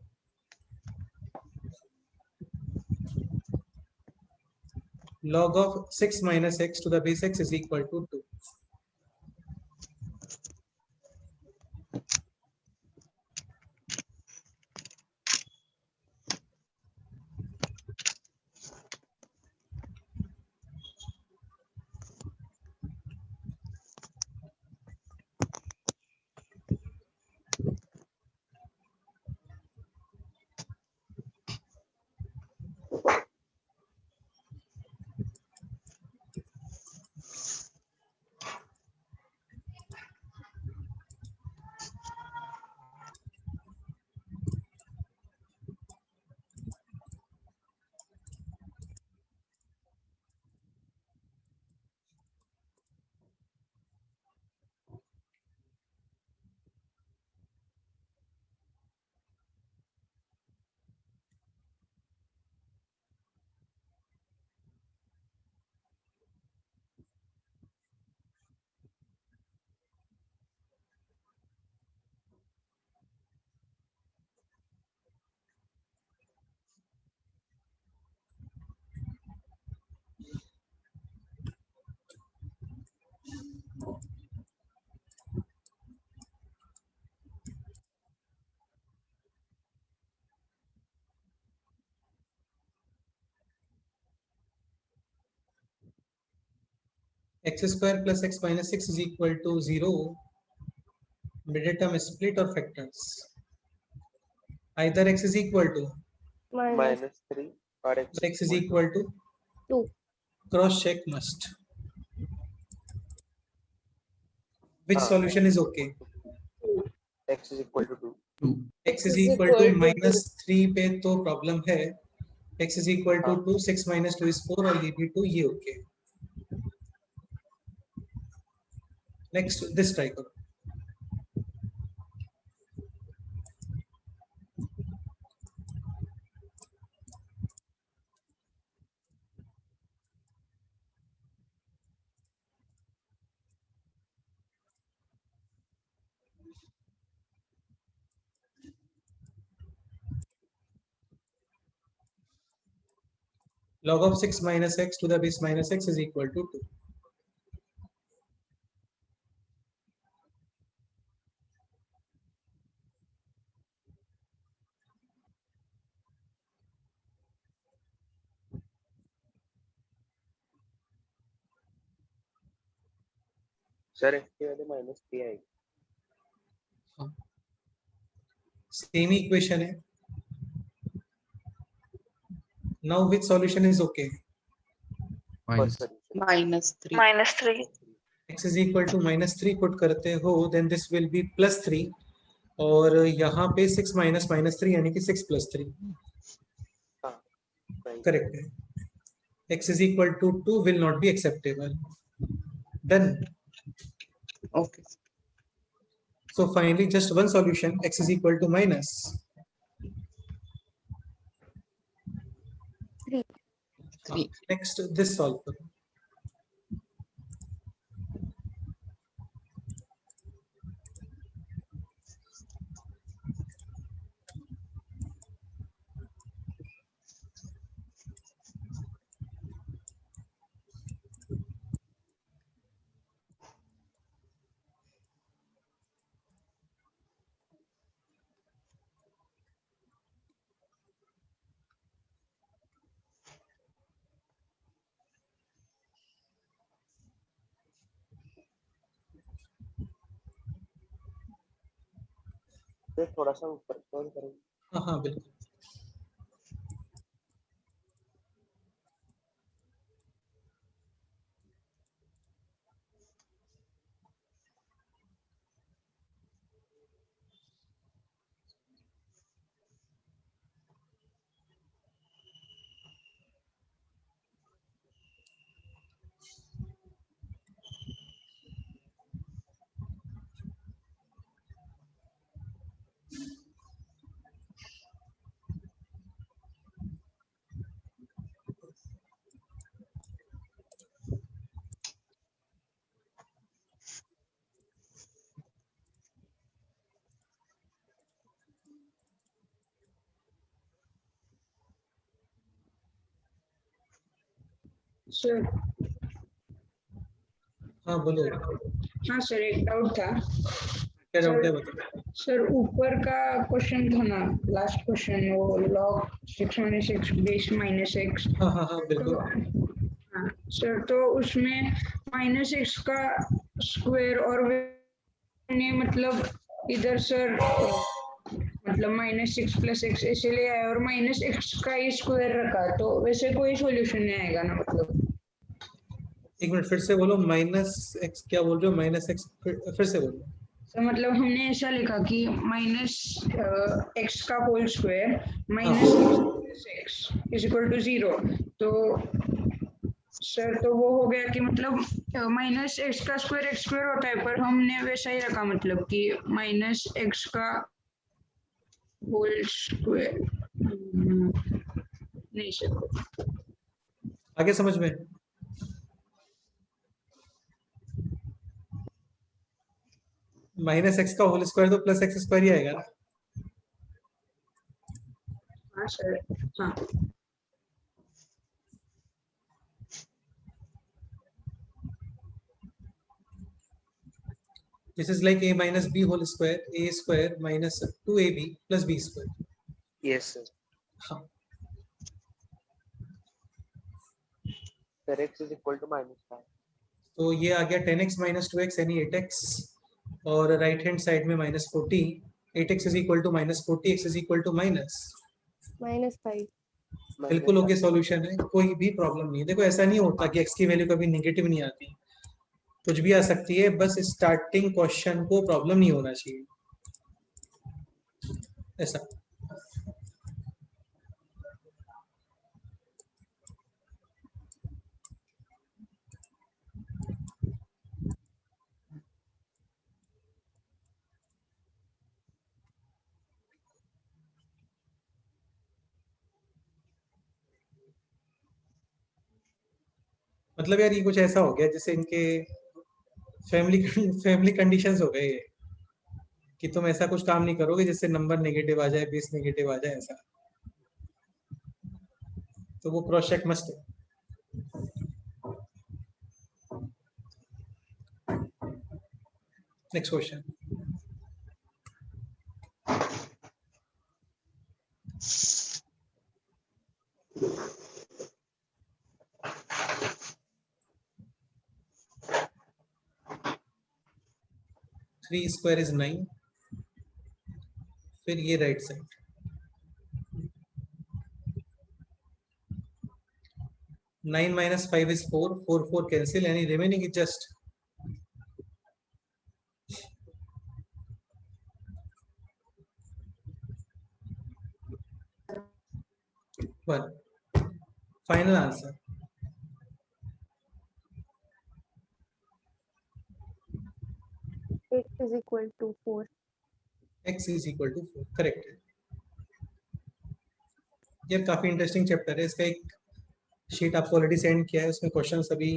log of 6 minus x to the base x is equal to 2. x square plus x minus 6 is equal to 0. Middle term is split or factors. Either x is equal to minus -3 or x is equal to 2. cross check must. Which हाँ, solution is okay? x is equal to 2. 2. x is equal to -3 पे तो problem है. x is equal to हाँ. 2, 6 minus 2 is 4 और ये भी 2, ये okay. Next this try करो. Log of 6 minus x to the base minus x is equal to 2. Sir इसके वाले -3 आएगी. Same equation है. Now which solution is okay? Minus. First solution. -3. -3. x is equal to -3 put करते हो, then this will be +3 और यहाँ पे 6 minus -3 यानी कि 6 + 3. हाँ, right. Correct है. x is equal to 2 will not be acceptable. Done. Okay. So finally just one solution, x is equal to minus 3. 3. Next this solve करो. फिर थोड़ा सा ऊपर स्क्रॉल करेंगे. हाँ बिल्कुल. सर हाँ बोलो. हाँ सर, एक डाउट था. क्या डाउट है बताओ. सर ऊपर का क्वेश्चन था ना, लास्ट क्वेश्चन, वो log 6 minus x base minus x. हाँ तो बिल्कुल. हाँ सर, तो उसमें -x का स्क्वायर और ने मतलब इधर सर मतलब -6 + x ऐसे ले आया और -x का ही स्क्वायर रखा, तो वैसे कोई सॉल्यूशन नहीं आएगा ना मतलब. एक मिनट फिर से बोलो. -x क्या बोल रहे हो? -x फिर से बोलो. तो मतलब हमने ऐसा लिखा कि -x का whole square -x is equal to 0. तो सर तो वो हो गया कि मतलब -x का स्क्वायर x स्क्वायर होता है, पर हमने वैसा ही रखा मतलब कि -x का होल स्क्वायर. नहीं सर, आगे समझ में. -x का होल स्क्वायर तो +x स्क्वायर ही आएगा ना. हाँ सर. हाँ This is like a minus b whole square, a square minus 2ab plus b square. Yes sir. हाँ. Sir x is equal to -5. तो ये आ गया 10x माइनस 2x यानी 8x, और राइट हैंड साइड में -40, 8x is equal to -40, x is equal to -5। बिल्कुल okay solution है, कोई भी प्रॉब्लम नहीं है। देखो ऐसा नहीं होता कि x की वैल्यू कभी नेगेटिव नहीं आती, कुछ भी आ सकती है, बस स्टार्टिंग क्वेश्चन को प्रॉब्लम नहीं होना चाहिए ऐसा। मतलब यार ये कुछ ऐसा हो गया जैसे इनके फैमिली कंडीशंस हो गए कि तुम ऐसा कुछ काम नहीं करोगे जिससे नंबर नेगेटिव आ जाए, बेस नेगेटिव आ जाए ऐसा, तो वो क्रॉस चेक मस्ट है। Next question. Three square is 9, फिर ये right side, 9 minus 5 is 4, 4 4 cancel, यानी remaining is just 1. Final answer. X is equal to 4. X is equal to 4, correct है। यार काफी इंटरेस्टिंग चैप्टर है, इसका एक शीट आपको ऑलरेडी सेंड किया है, उसमें क्वेश्चंस अभी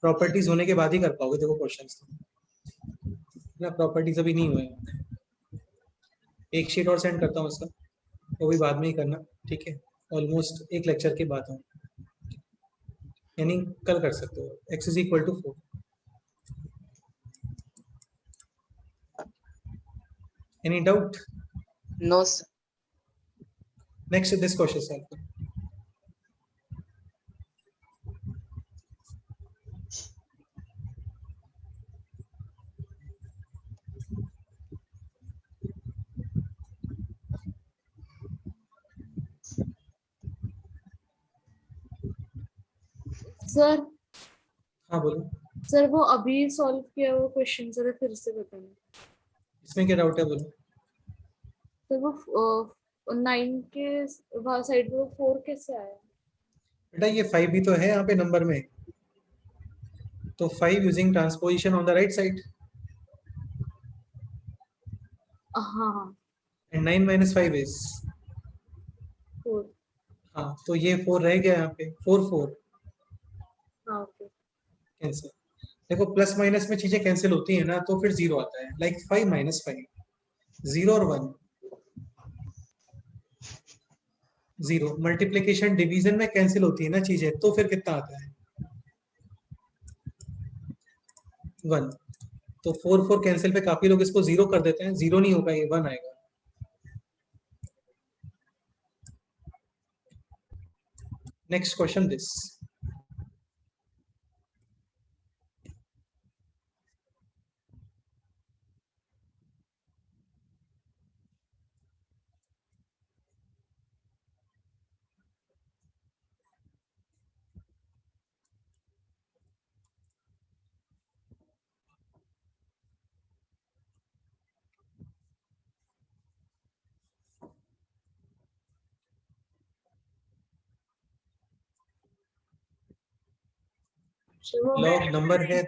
प्रॉपर्टीज होने के बाद ही कर पाओगे। देखो क्वेश्चंस ना, प्रॉपर्टीज अभी नहीं हुए, एक शीट और सेंड करता हूँ उसका, वो भी बाद में ही करना, ठीक है? ऑलमोस्ट एक लेक्चर के बाद हूँ, यानी कल कर सकते हो। x is equal to 4। Any doubt? No, sir. Next, this question solve. Sir हाँ बोलो, सर वो अभी सॉल्व किया वो क्वेश्चन जरा फिर से बताना। इसमें क्या डाउट है बोलो। तो वो 9 के वहाँ साइड में वो 4 कैसे आया? बेटा ये 5 भी तो है यहाँ पे नंबर में, तो 5 using transposition on the right side, हाँ एंड 9 minus 5 is 4। हाँ, तो ये 4 रह गया यहाँ पे, 4 4 हाँ ओके। कैंसिल। देखो प्लस माइनस में चीजें कैंसिल होती है ना, तो फिर 0 आता है, लाइक 5 minus 5, 0 और 1, 0। मल्टीप्लिकेशन डिवीजन में कैंसिल होती है ना चीजें, तो फिर कितना आता है? 1। तो 4 4 कैंसिल पे काफी लोग इसको 0 कर देते हैं, 0 नहीं होगा, ये 1 आएगा। Next question this, log number है,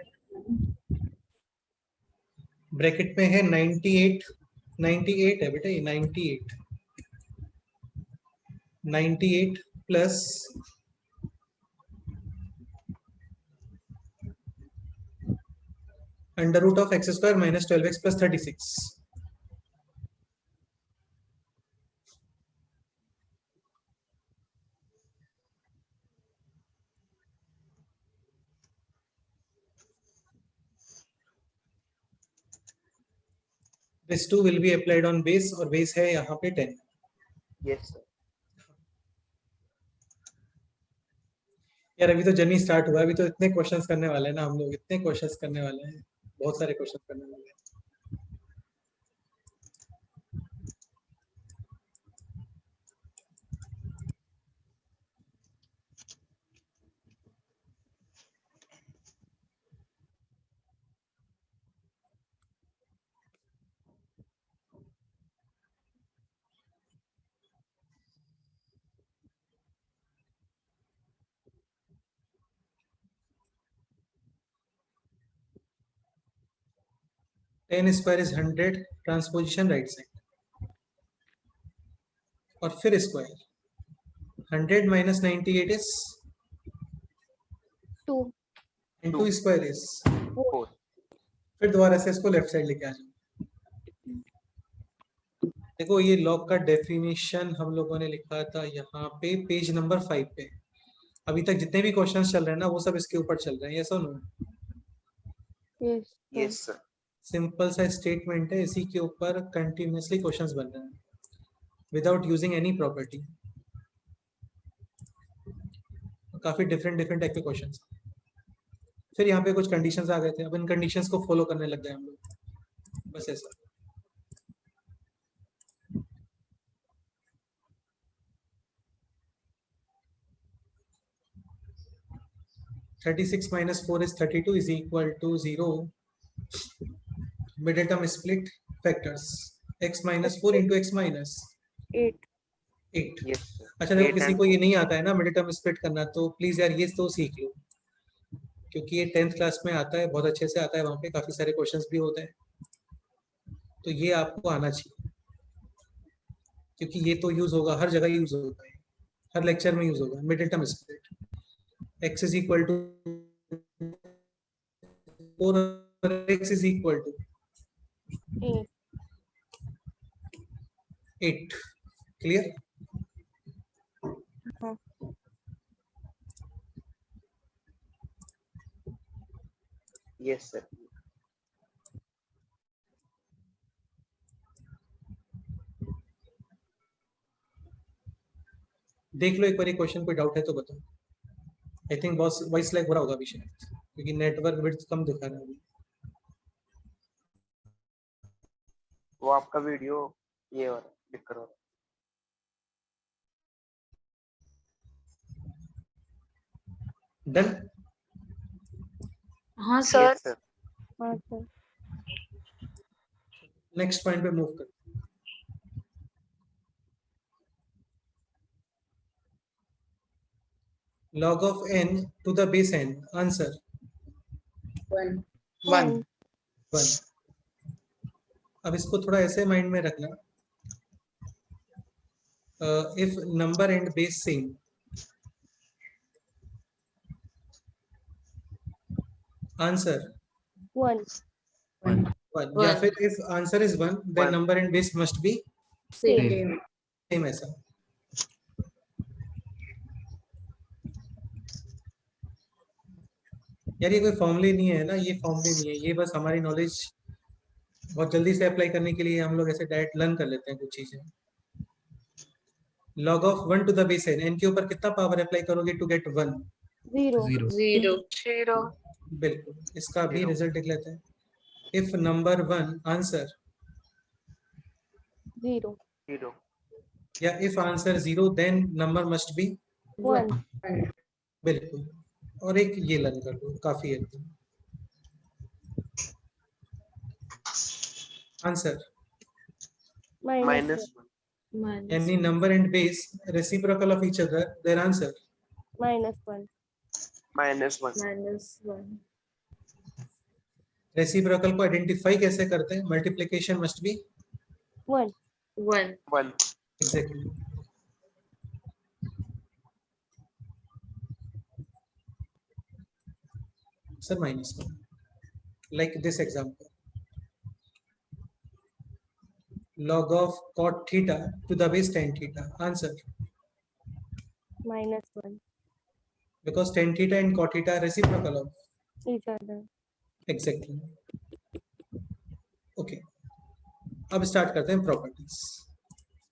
ब्रैकेट में है 98, 98 है बेटा, ये 98, 98 plus under root of x square minus 12x plus 36। This 2 will be applied on base, और base है यहाँ पे 10। Yes sir. यार अभी तो जर्नी स्टार्ट हुआ है, अभी तो इतने क्वेश्चंस करने वाले हैं ना हम लोग, इतने क्वेश्चंस करने वाले हैं, बहुत सारे क्वेश्चन करने वाले हैं। Ten square is 100, transposition right side, और फिर square 100 minus 98 is 2 into square is 4 फिर दोबारा से इसको लेफ्ट साइड लेके आ जाओ। देखो ये लॉग का डेफिनेशन हम लोगों ने लिखा था यहाँ पे पेज नंबर 5 पे। अभी तक जितने भी क्वेश्चंस चल रहे हैं ना वो सब इसके ऊपर चल रहे हैं, यस और no? Yes yes sir. Simple सा स्टेटमेंट है, इसी के ऊपर कंटिन्यूअसली क्वेश्चंस बन रहे हैं विदाउट यूजिंग एनी प्रॉपर्टी। काफी डिफरेंट डिफरेंट टाइप के क्वेश्चंस। फिर यहाँ पे कुछ कंडीशंस आ गए थे, अब इन कंडीशंस को फॉलो करने लग गए हम लोग, बस ऐसा। (36 minus 4 is 32 is equal to 0. Middle term split factors x minus 4 into x minus 8 8. Yes sir. अच्छा देखो 8 किसी and को ये नहीं आता है ना मिडिल टर्म स्प्लिट करना, तो प्लीज यार ये तो सीख लो, क्योंकि ये 10th क्लास में आता है, बहुत अच्छे से आता है, वहाँ पे काफी सारे क्वेश्चंस भी होते हैं, तो ये आपको आना चाहिए, क्योंकि ये तो यूज होगा, हर जगह यूज होगा, हर लेक्चर में यूज होगा। Middle term split x is equal to 4 और x is equal to 8. Clear? Yes sir. देख लो एक बार क्वेश्चन, कोई डाउट है तो बताओ। आई थिंक वॉइस लैग हो रहा होगा अभी शायद, क्योंकि नेटवर्क विड्थ कम दिखा रहा है अभी। वो आपका वीडियो ये हो रहा है, दिक्कत हो रहा है। डन? हाँ Yes, सर। sir. हाँ सर नेक्स्ट पॉइंट पे मूव कर। log of n to the base n, answer 1 1। अब इसको थोड़ा ऐसे माइंड में रखना, if number and base same, answer 1 1, या फिर if answer is 1 then One. Number and base must be same same, ऐसा। यार ये कोई फॉर्मूले नहीं है ना, ये फॉर्मूले नहीं है, ये बस हमारी नॉलेज बहुत जल्दी से अप्लाई करने के लिए हम लोग ऐसे डायरेक्ट लर्न कर लेते हैं कुछ चीजें। log of 1 to the base n, n के ऊपर कितना पावर अप्लाई करोगे टू गेट 1? 0 0 0 बिल्कुल, इसका भी Zero. रिजल्ट लिख लेते हैं। इफ नंबर 1, आंसर 0 0 या if answer 0 then number must be 1 बिल्कुल। और एक ये लर्न कर लो, काफी है। आंसर minus 1 यानी number and base reciprocal of each other, their answer -1 minus 1 -1 reciprocal को आइडेंटिफाई कैसे करते हैं? Multiplication must be 1 1 1 exactly. Sir -1, like this example, log of cot theta to the base tan theta, answer -1 because tan theta and cot theta are reciprocal of, each other exactly. Okay, अब start करते हैं properties.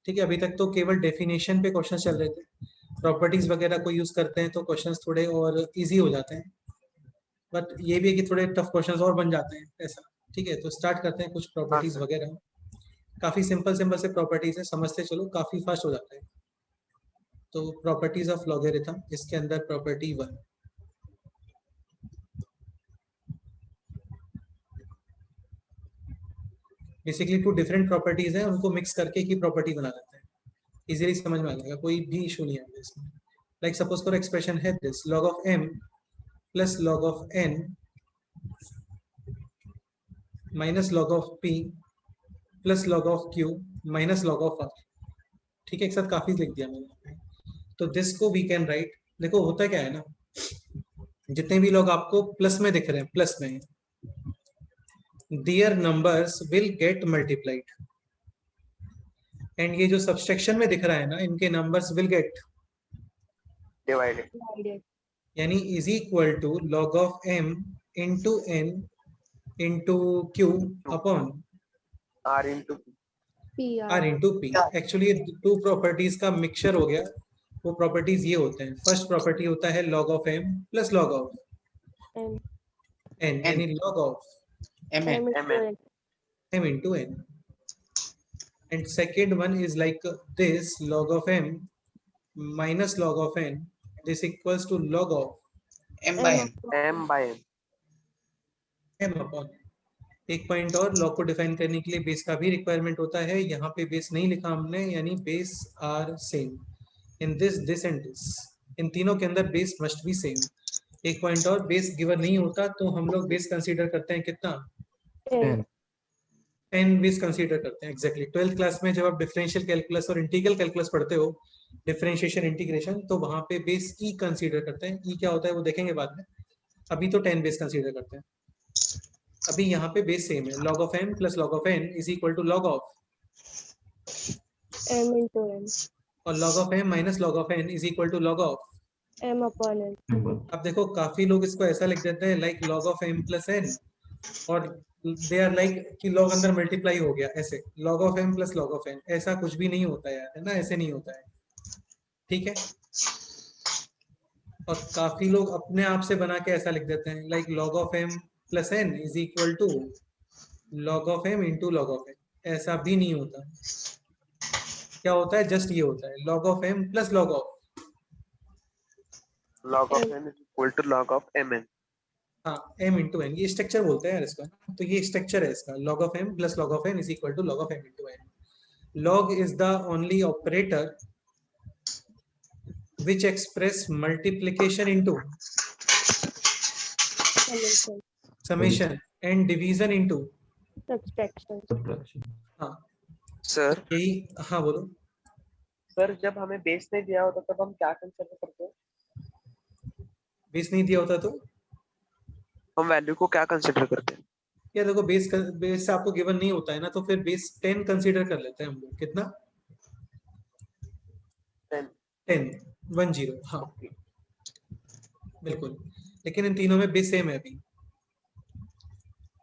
ठीक है, अभी तक तो केवल definition पे क्वेश्चन चल रहे थे, प्रॉपर्टीज वगैरह को यूज करते हैं तो क्वेश्चंस थोड़े और इजी हो जाते हैं, बट ये भी है कि थोड़े टफ क्वेश्चंस और बन जाते हैं ऐसा। ठीक है, तो स्टार्ट करते हैं कुछ प्रॉपर्टीज सर। वगैरह। काफी सिंपल सिंपल से प्रॉपर्टीज है, समझते चलो काफी फास्ट हो जाता है। तो प्रॉपर्टीज ऑफ लॉगरिथम, इसके अंदर प्रॉपर्टी 1, बेसिकली 2 डिफरेंट प्रॉपर्टीज हैं, उनको मिक्स करके एक ही प्रॉपर्टी बना देते हैं। इजीली समझ में आ जाएगा, कोई भी इशू नहीं आएगा इसमें। लाइक सपोज करो एक्सप्रेशन है this, log of m plus log of n minus log of p plus log of q minus log of r। ठीक है, एक साथ काफी लिख दिया मैंने। तो दिस को वी कैन राइट, देखो होता क्या है ना, जितने भी लोग आपको प्लस में दिख रहे हैं, प्लस में, their numbers will get multiplied, and ये जो सब्सट्रैक्शन में दिख रहा है ना, इनके numbers will get divided, divided यानी is equal to log of m into n इंटू q upon r into PR r into p। Actually 2 properties का मिक्सचर हो गया। वो प्रॉपर्टीज ये होते हैं, फर्स्ट प्रॉपर्टी होता है log of m plus log of M n, यानी log of M into MN. N. m into n, and second one is like this, log of m minus log of n, this equals to log of M by n. m by n। m upon. एक point और, log को define करने के लिए base का भी requirement होता है। यहाँ पे बेस नहीं लिखा हमने, यानी base are same in this and this, इन तीनों के अंदर बेस मस्ट बी सेम। एक पॉइंट और, बेस गिवन नहीं होता तो हम लोग बेस कंसीडर करते हैं कितना, 10. 10 बेस कंसीडर करते हैं। एग्जैक्टली 12th क्लास में जब आप डिफरेंशियल कैलकुलस और इंटीग्रल कैलकुलस पढ़ते हो, डिफरेंशिएशन इंटीग्रेशन, तो वहां पे बेस ई कंसीडर करते हैं। ई क्या होता है वो देखेंगे बाद में, अभी तो 10 बेस कंसीडर करते हैं। अभी यहाँ पे बेस सेम है, log of m plus log of n is equal to log of M into N. और log of m minus log of n is equal to log of। M upon N. अब देखो काफी लोग इसको ऐसा लिख देते हैं like log of m plus n, और दे आर लाइक कि log अंदर मल्टीप्लाई हो गया, ऐसे log of m plus log of n। ऐसा कुछ भी नहीं होता यार, है ना, ऐसे नहीं होता है। ठीक है, और काफी लोग अपने आप से बना के ऐसा लिख देते हैं like log of m plus n is equal to log of m into log of n। ऐसा भी नहीं होता। क्या होता है, जस्ट ये होता है log of m plus log of, log of n is equal to log of mn। हाँ m इंटू n, ये स्ट्रक्चर बोलते हैं यार इसको। तो ये स्ट्रक्चर है इसका, log of m plus log of n is equal to log of m into n। log इज the only operator which express multiplication into Summation. summation and division into, Subtraction. Subtraction. हाँ sir यही, हाँ बोलो। Sir जब हमें base नहीं दिया होता तब हम क्या कंसीडर करते हैं? बेस नहीं दिया होता तो हम वैल्यू को क्या कंसीडर करते हैं? यार देखो, बेस आपको गिवन नहीं होता है ना, तो फिर बेस 10 कंसीडर कर लेते हैं हम लोग। कितना, 10 10, हाँ बिल्कुल। लेकिन इन तीनों में बेस सेम है अभी।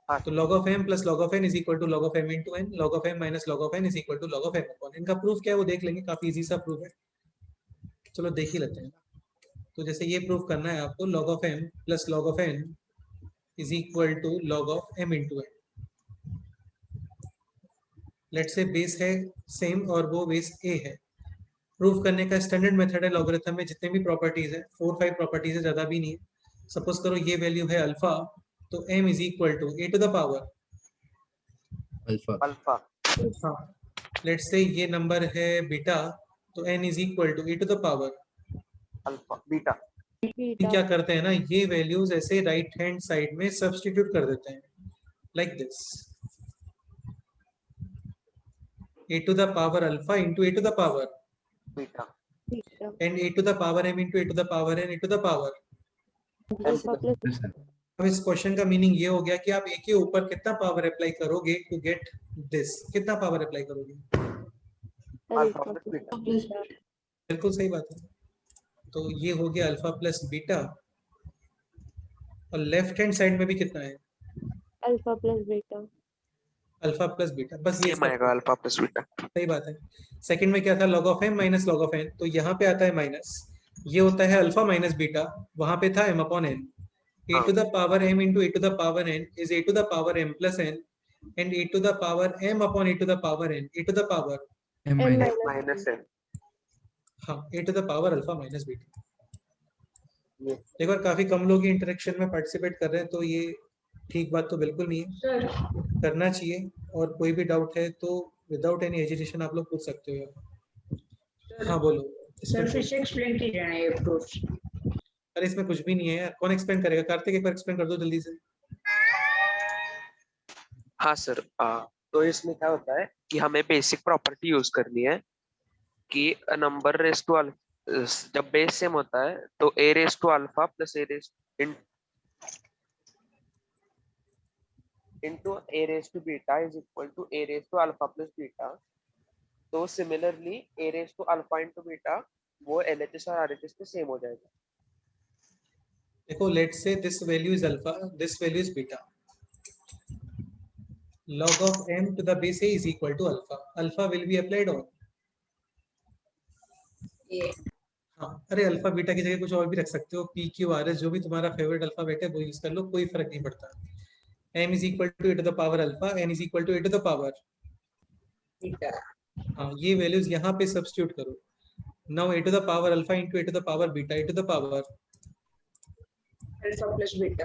हाँ। तो log of m plus log of n is equal to log of m into n, log of m minus log of n is equal to log of m upon. इनका proof क्या है वो देख लेंगे, काफी इजी सा proof है, चलो देख ही लेते हैं। तो जैसे ये प्रूफ करना है आपको, log of m plus log of n is equal to log of m into n। Let's say base है सेम और वो बेस a है। प्रूफ करने का स्टैंडर्ड मेथड है लॉगरिथम में, जितने भी प्रॉपर्टीज है 4-5 प्रॉपर्टीज है, ज्यादा भी नहीं है। सपोज करो ये वैल्यू है अल्फा, तो m is equal to a to the power Alpha. Alpha. हाँ, लेट्स से ये नंबर है बीटा, तो n is equal to a to the power. Alpha beta. Beta. क्या करते हैं ना, ये वैल्यूज ऐसे राइट हैंड साइड में सब्स्टिट्यूट कर देते हैं like this, a to the power alpha into a to the power beta. Beta. and a to the power m into a to the power n a to the power। Alpha plus Yes, sir. अब इस question का meaning ये हो गया कि आप एक के ऊपर कितना पावर अप्लाई करोगे टू गेट दिस, कितना पावर अप्लाई करोगे। Alpha alpha plus plus beta. beta. बिल्कुल सही बात है। तो ये हो गया अल्फा प्लस बीटा, और लेफ्ट हैंड साइड में भी कितना है, Alpha plus beta. Alpha plus beta, बस ये सेम आएगा अल्फा प्लस बीटा। सही बात है। सेकंड में क्या था, log of m minus log of n, तो यहाँ पे आता है माइनस, ये होता है अल्फा माइनस बीटा, वहां पे था m upon n, a to the power m into a to the power n is a to the power m plus n and a to the power m upon a to the power n, a to the power M M minus. Minus है हाँ a to the power alpha minus beta. ये। एक बार काफी कम लोग interaction में participate कर रहे हैं, तो ये ठीक बात तो बिल्कुल नहीं है, सर करना चाहिए। और कोई भी डाउट है तो विदाउट एनी हेजिटेशन आप लोग पूछ सकते हो। हाँ बोलो। सर इसमें फिर से एक्सप्लेन कीजिए ना ये प्रूफ्स। अरे इसमें कुछ भी नहीं है यार, कौन एक्सप्लेन करेगा? कार्तिक एक बार एक्सप्लेन कर दो जल्दी से। हाँ सर, तो इसमें क्या होता है कि हमें बेसिक प्रॉपर्टी यूज करनी है कि नंबर रेस टू जब बेस सेम होता है तो a raise to alpha plus a raise into a raised to beta is equal to a raised to alpha plus beta. तो similarly a raised to alpha into beta वो LHS और RHS पे same हो जाएगा। देखो let's say this value is alpha, this value is beta, log of m to the base a is equal to alpha, alpha will be applied on, ये हाँ अरे alpha beta की जगह कुछ और भी रख सकते हो, p q r s जो भी तुम्हारा फेवरेट अल्फाबेट है वो यूज कर लो, कोई फर्क नहीं पड़ता। m is equal to a to the power alpha, n is equal to a to the power, beta हाँ ये वैल्यूज यहाँ पे सब्स्टिट्यूट करो। now a to the power alpha into a to the power beta, a to the power alpha plus beta.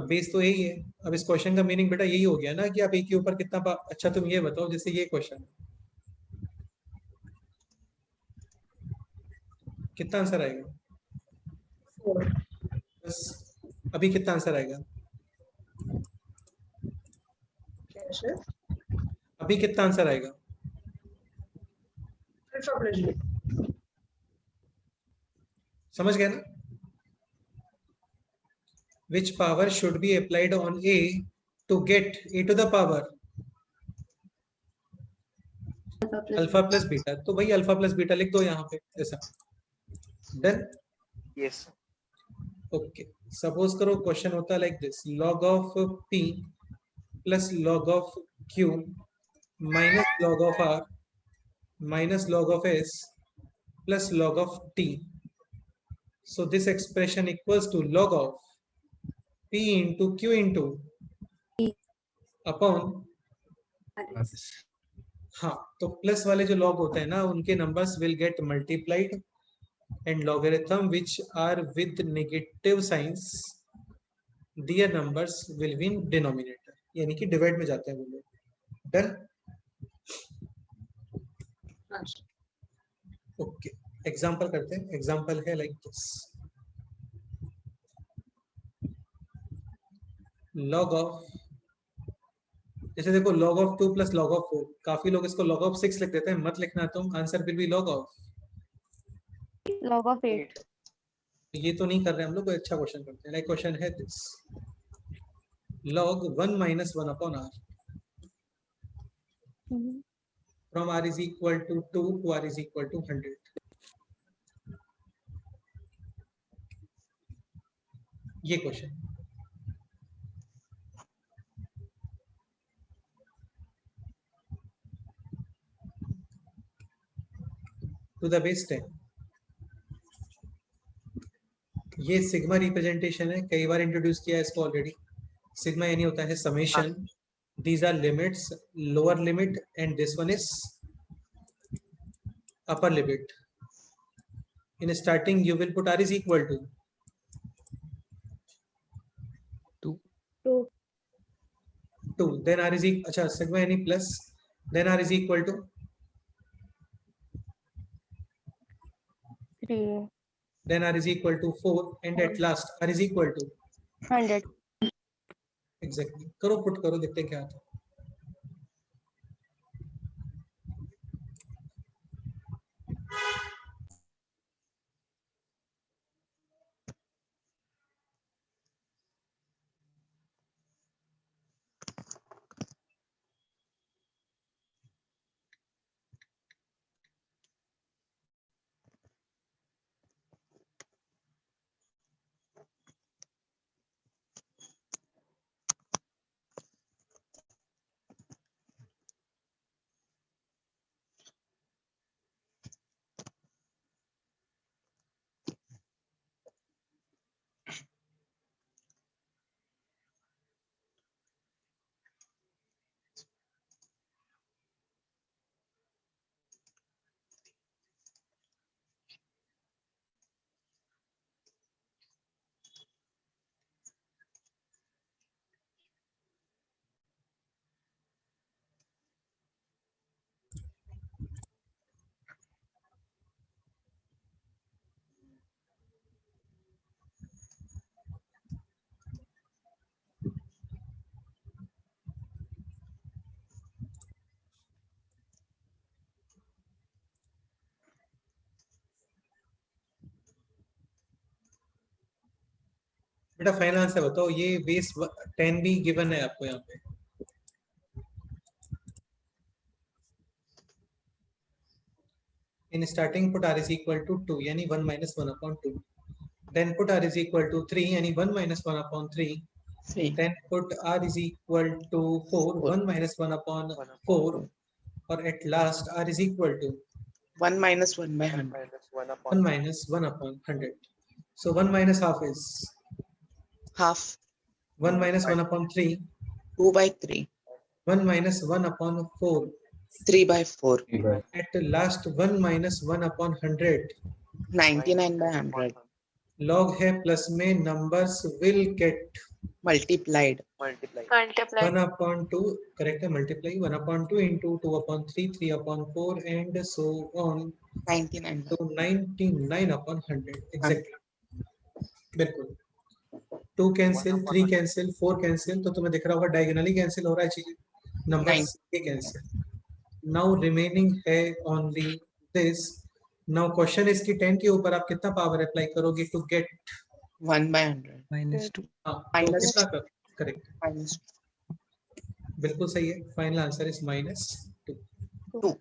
Base तो यही है। अब इस क्वेश्चन का मीनिंग बेटा यही हो गया ना कि आप एक के ऊपर कितना अच्छा तुम ये बताओ, जैसे ये क्वेश्चन कितना आंसर आएगा? 4 बस अभी कितना आंसर आएगा? क्या सर? अभी कितना आंसर आएगा? Alpha plus beta. समझ गए ना? Which power should be applied on a to get a to the power alpha plus beta, तो भाई अल्फा प्लस बीटा लिख दो यहाँ पे ऐसा। डन? यस ओके, सपोज करो क्वेश्चन होता है like this, log of p plus log of q minus log of r minus log of s plus log of t. So this expression equals to log of p into q into upon, हाँ तो plus वाले जो log होते हैं ना उनके numbers will get multiplied and logarithm which are with negative signs their numbers will be in denominator, यानी कि डिवाइड में जाते हैं वो लोग। डन? ओके, एग्जांपल करते हैं। एग्जांपल है लाइक दिस, लॉग ऑफ, जैसे देखो log of 2 plus log of 4, काफी लोग इसको log of 6 लिख देते हैं, मत लिखना तुम, answer will be log of log of 8. ये तो नहीं कर रहे हम लोग, कोई अच्छा क्वेश्चन करते हैं। लाइक क्वेश्चन है this, log 1 minus 1 upon r from r is equal to 2 to r is equal to 100। ये क्वेश्चन टू द बेस 10, ये सिग्मा रिप्रेजेंटेशन है, कई बार इंट्रोड्यूस किया है इसको ऑलरेडी। सिग्मा यानी होता है summation, these are limits, lower limit and this one is upper limit। in starting you will put r is equal to 2, then r is equal, अच्छा sigma यानी plus, then r is equal to 3. then r is equal to 4 and at last r is equal to 100. exactly। करो put करो, देखते हैं क्या आता है। बेटा फाइनल आंसर बताओ, ये बेस 10 भी गिवन है आपको यहाँ पे। In starting put r is equal to 2 यानी 1 minus 1 upon 2, then put r is equal to 3 यानी 1 minus 1 upon 3, 3. then put r is equal to 4 1 minus 1 upon 4, और at last r is equal to 1 minus 1 by 100. minus 1 1 upon minus 1 upon 100. So 1 minus half is Half. 1 minus 1 upon 3, 2 by 3. 1 minus 1 upon 4, 3 by 4. at last 1 minus 1 upon 100. 99 by 100. log है plus में, numbers will get Multiplied. multiply 1 upon 2, correct है, multiply 1 upon 2 into 2 upon 3, 3 upon 4 and so on 99. to 99 upon 100 exactly. बिल्कुल 2 cancel, 3 cancel, 4 cancel, तो तुम्हें दिख रहा होगा diagonally cancel हो रहा है चीजें, नंबर्स ये कैंसिल। नाउ रिमेनिंग है ओनली दिस। नाउ क्वेश्चन इसकी 10 के ऊपर आप कितना पावर अप्लाई करोगे टू गेट 1 by 100. -2. Minus कितना कर, करेक्ट, Minus बिल्कुल सही है, final answer is -2। 2.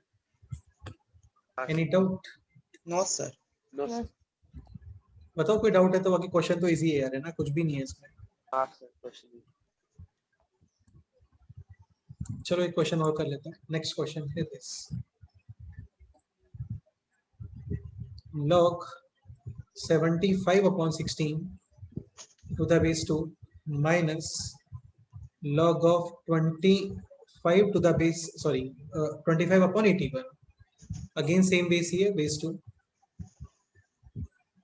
Any doubt? No, sir. no sir. बताओ कोई डाउट है तो, बाकी क्वेश्चन तो इजी है यार, है ना, कुछ भी नहीं है इसमें। हाँ sir, question चलो एक क्वेश्चन और कर लेते हैं। नेक्स्ट क्वेश्चन है this, log 75 upon 16 to the base 2 minus log of 25 to the base 25 upon 81, again same base here, base 2,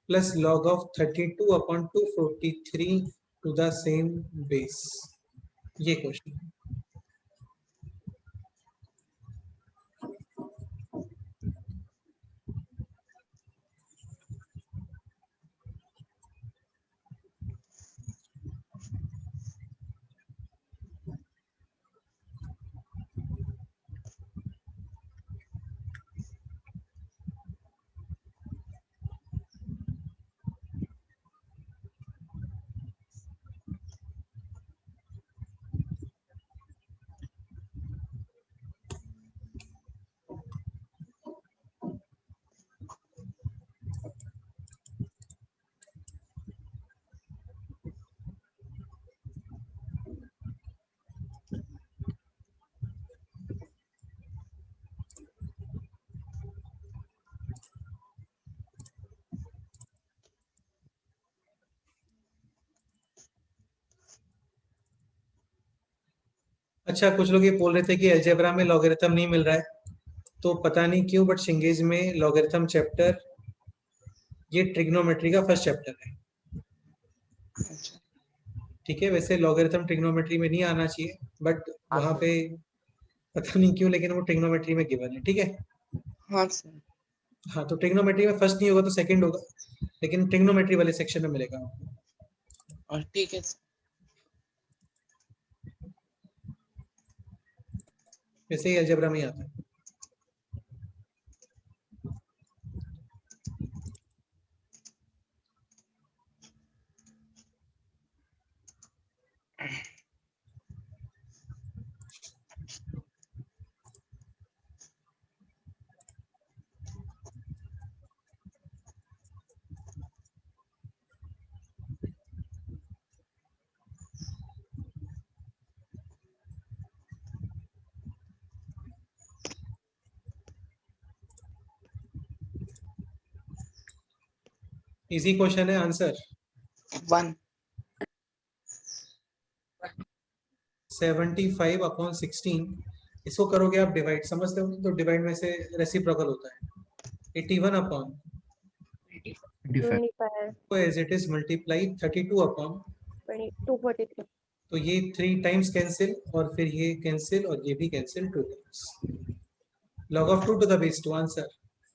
plus log of 32 upon 243 to the same base। ये question अच्छा, कुछ लोग ये बोल रहे थे कि अलजेब्रा में लॉगरिथम नहीं मिल रहा है, तो पता नहीं क्यों बट शिंगेज में लॉगरिथम चैप्टर, ये ट्रिग्नोमेट्री का फर्स्ट चैप्टर है, ठीक है। वैसे लॉगरिथम ट्रिग्नोमेट्री में नहीं आना चाहिए, बट वहां पे पता नहीं क्यों, लेकिन वो ट्रिग्नोमेट्री में गिवन है, ठीक है। हाँ सर। हाँ, तो ट्रिग्नोमेट्री में फर्स्ट नहीं होगा तो सेकंड होगा, लेकिन ट्रिग्नोमेट्री वाले सेक्शन में मिलेगा। और ठीक है सर। वैसे ही अलजेब्रा में ही आता है। इजी क्वेश्चन है, आंसर 1. 75 अपॉन 16, इसको करोगे आप डिवाइड, समझते हो, तो डिवाइड में से रेसिप्रोकल होता है। 81 अपॉन 25. तो as it is multiply 32 upon, 243. तो ये 3 टाइम्स कैंसिल, और फिर ये कैंसिल और ये भी cancel 2 times. log of 2 to the base 2, answer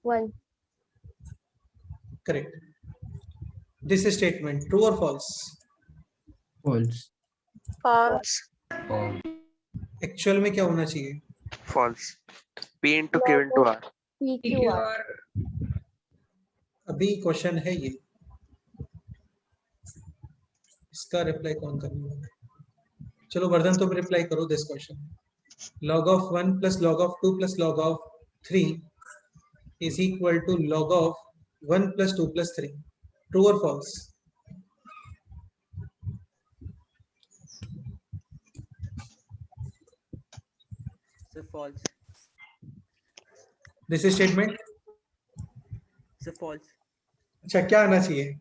1. Correct. This statement true और फॉल्स? False. false एक्चुअल में क्या होना चाहिए? false p into q into r PQR. अभी क्वेश्चन है ये, इसका रिप्लाई कौन करने वाला है? चलो वर्धन तुम रिप्लाई करो this question. log of 1 plus log of 2 plus log of 3 is equal to log of 1 plus 2 plus 3. True or false? Sir, false. This is statement. Sir, false. अच्छा क्या आना चाहिए?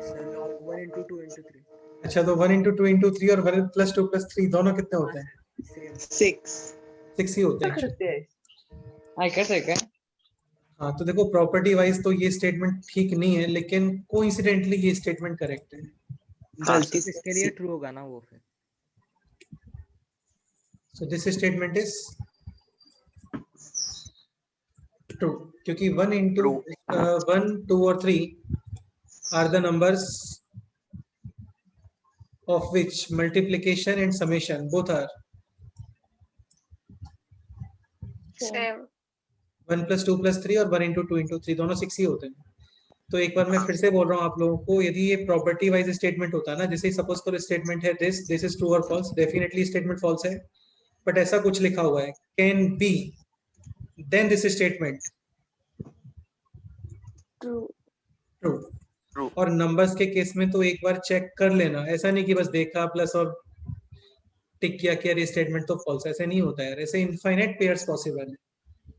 Sir, log 1 into 2 into 3. अच्छा तो 1 into 2 into 3 और 1 plus 2 plus 3 दोनों कितने होते हैं? Same. 6. 6 ही होते हैं. I can take it. हाँ तो देखो प्रॉपर्टी वाइज तो ये स्टेटमेंट ठीक नहीं है, लेकिन कोइंसिडेंटली ये स्टेटमेंट करेक्ट है. गलती से इसके लिए ट्रू होगा ना वो फिर. So this statement is true क्योंकि 1 into 1, 2 और 3 are the numbers of which multiplication and summation both are Same. 1 plus 2 plus 3 और 1 into 2 into 3 दोनों 6 ही होते हैं. तो एक बार मैं फिर से बोल रहा हूँ आप लोगों को, यदि ये प्रॉपर्टी वाइज स्टेटमेंट होता है ना, जैसे सपोज करो स्टेटमेंट है दिस इज ट्रू और फॉल्स, डेफिनेटली स्टेटमेंट फॉल्स है. बट ऐसा कुछ लिखा हुआ है can be, then this statement true. True. और नंबर्स के केस में तो एक बार चेक कर लेना, ऐसा नहीं कि बस देखा प्लस और टिक किया कि यार ये स्टेटमेंट तो फॉल्स. ऐसे नहीं होता है. ऐसे इनफाइनाइट पेयर्स पॉसिबल है.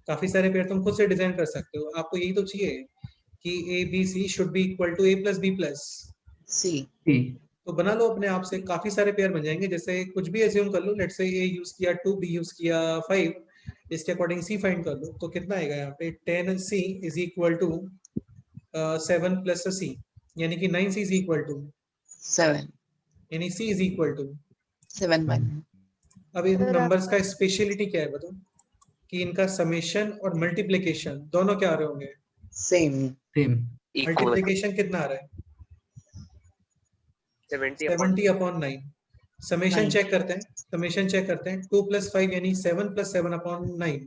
काफी सारे पेयर तुम खुद से डिजाइन कर सकते हो. आपको यही तो चाहिए कि A B C should be equal to A plus B plus C. तो बना लो अपने आप से. काफी सारे पेयर बन जाएंगे. जैसे कुछ भी एज्यूम कर लो, लेट्स से ए यूज किया 2, बी यूज किया 5, इसके अकॉर्डिंग सी फाइंड कर लो. तो कितना आएगा यहाँ पे 10c is equal to 7 plus c, यानी कि 9c इज इक्वल टू 7. यानी c इज इक्वल टू 7 1. अब इन सर, नंबर्स का स्पेशलिटी क्या है बताओ, कि इनका समेशन और मल्टीप्लिकेशन दोनों क्या आ रहे होंगे? Same. इक्वल. मल्टीप्लिकेशन कितना आ रहा है? 70 अपॉन 9. समेशन 9. चेक करते हैं. समेशन चेक करते हैं. 2 plus 5 यानी 7 plus 7 upon 9.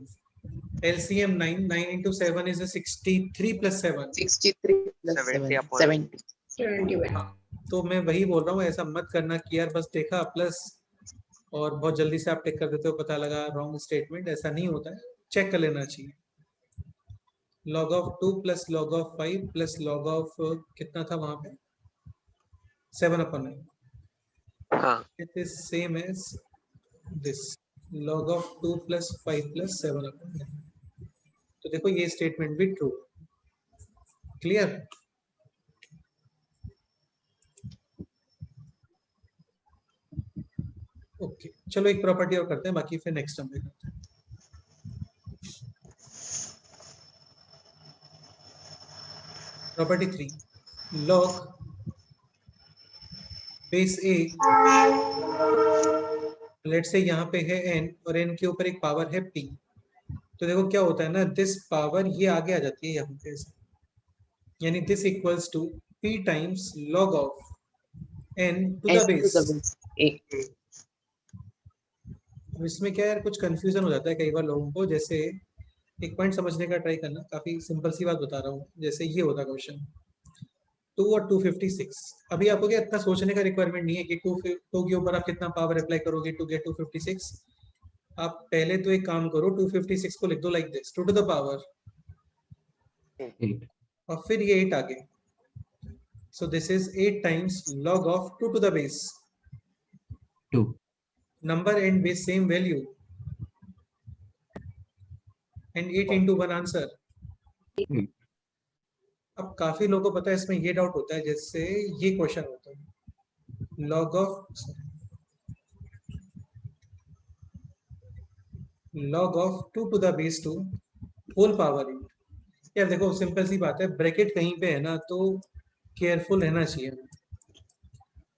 LCM 9 into 7 is a 63 plus 7. 63 plus 7. 70 upon 70. 71. तो मैं वही बोल रहा हूँ, ऐसा मत करना कि यार बस देखा प्लस और बहुत जल्दी से आप टिक कर देते हो, पता लगा रॉन्ग स्टेटमेंट. ऐसा नहीं होता है. चेक कर लेना चाहिए. log of 2 plus log of 5 plus log of कितना था वहां पे? 7 upon 9. हाँ. It is same as this log of 2 plus 5 plus 7 upon 9. तो देखो ये स्टेटमेंट भी ट्रू. क्लियर? ओके चलो एक प्रॉपर्टी और करते हैं, बाकी फिर नेक्स्ट टाइम करते हैं. Property 3, log base a, let's say यहाँ पे है n और n के ऊपर एक पावर है p. तो देखो क्या होता है ना, दिस पावर ये आगे आ जाती है यहाँ पे, यानी this equals to p times log of n to the N to base. the base. A. इसमें क्या यार कुछ कंफ्यूजन हो जाता है कई बार लोगों को. जैसे एक पॉइंट समझने का ट्राई करना, काफी सिंपल सी बात बता रहा हूँ. जैसे ये होता क्वेश्चन 2 और 256. अभी आपको क्या इतना सोचने का रिक्वायरमेंट नहीं है कि 2 के ऊपर आप कितना पावर अप्लाई करोगे टू गेट 256. आप पहले तो एक काम करो, 256 को लिख दो like this, 2 to the power 8. और फिर ये 8 आगे. So this is 8 times log of 2 to the base 2. number and base same value and 8 into 1 answer. अब काफी लोगों को पता है इसमें ये डाउट होता है, जैसे ये क्वेश्चन होता है log of 2 to the base 2 whole power 8. यार देखो सिंपल सी बात है, ब्रैकेट कहीं पे है ना तो केयरफुल रहना चाहिए,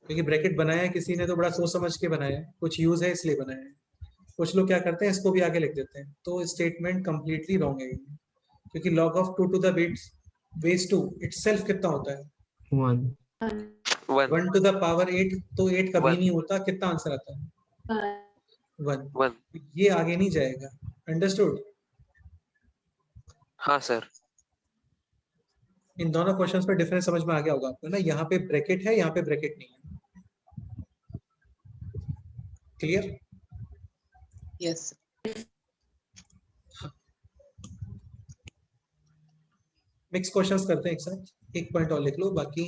क्योंकि ब्रैकेट बनाया है किसी ने तो बड़ा सोच समझ के बनाया है, कुछ यूज है इसलिए बनाया है. कुछ लोग क्या करते हैं, इसको भी आगे लिख देते हैं, तो स्टेटमेंट कंप्लीटली रॉन्ग है. क्योंकि log of 2 to the base 2 itself कितना होता है? 1. 1 to the power 8, तो 8 कभी One. नहीं होता. कितना आंसर आता है? 1. 1. ये आगे नहीं जाएगा. अंडरस्टूड? हाँ सर. इन दोनों क्वेश्चंस में डिफरेंस समझ में आ गया होगा आपको ना, यहाँ पे ब्रैकेट है, यहाँ पे ब्रैकेट नहीं है। क्लियर? Yes. मिक्स क्वेश्चंस करते हैं एक साथ, एक पॉइंट और लिख लो, बाकी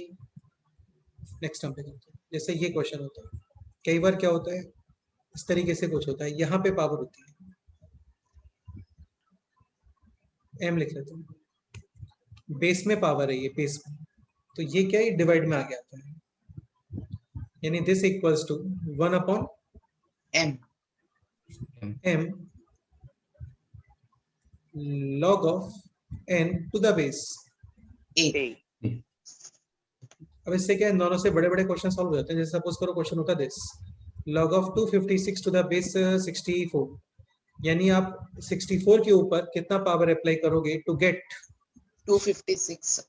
नेक्स्ट टाइम पे करते हैं। जैसे ये क्वेश्चन होता है, कई बार क्या होता है, इस तरीके से कुछ होता है, यहाँ पे पावर होती है, m लिख लेते हैं, बेस में पावर है ये, बेस में, तो ये क्या है, डिवाइड में आ गया था, यानी this equals to 1 upon M. m log of n to the base। A. A अब इससे क्या है, दोनों से बड़े बड़े क्वेश्चन सॉल्व हो जाते हैं। जैसे सपोज करो क्वेश्चन होता है this log of 256 to the base 64, यानी आप 64 के ऊपर कितना पावर अप्लाई करोगे टू गेट 256.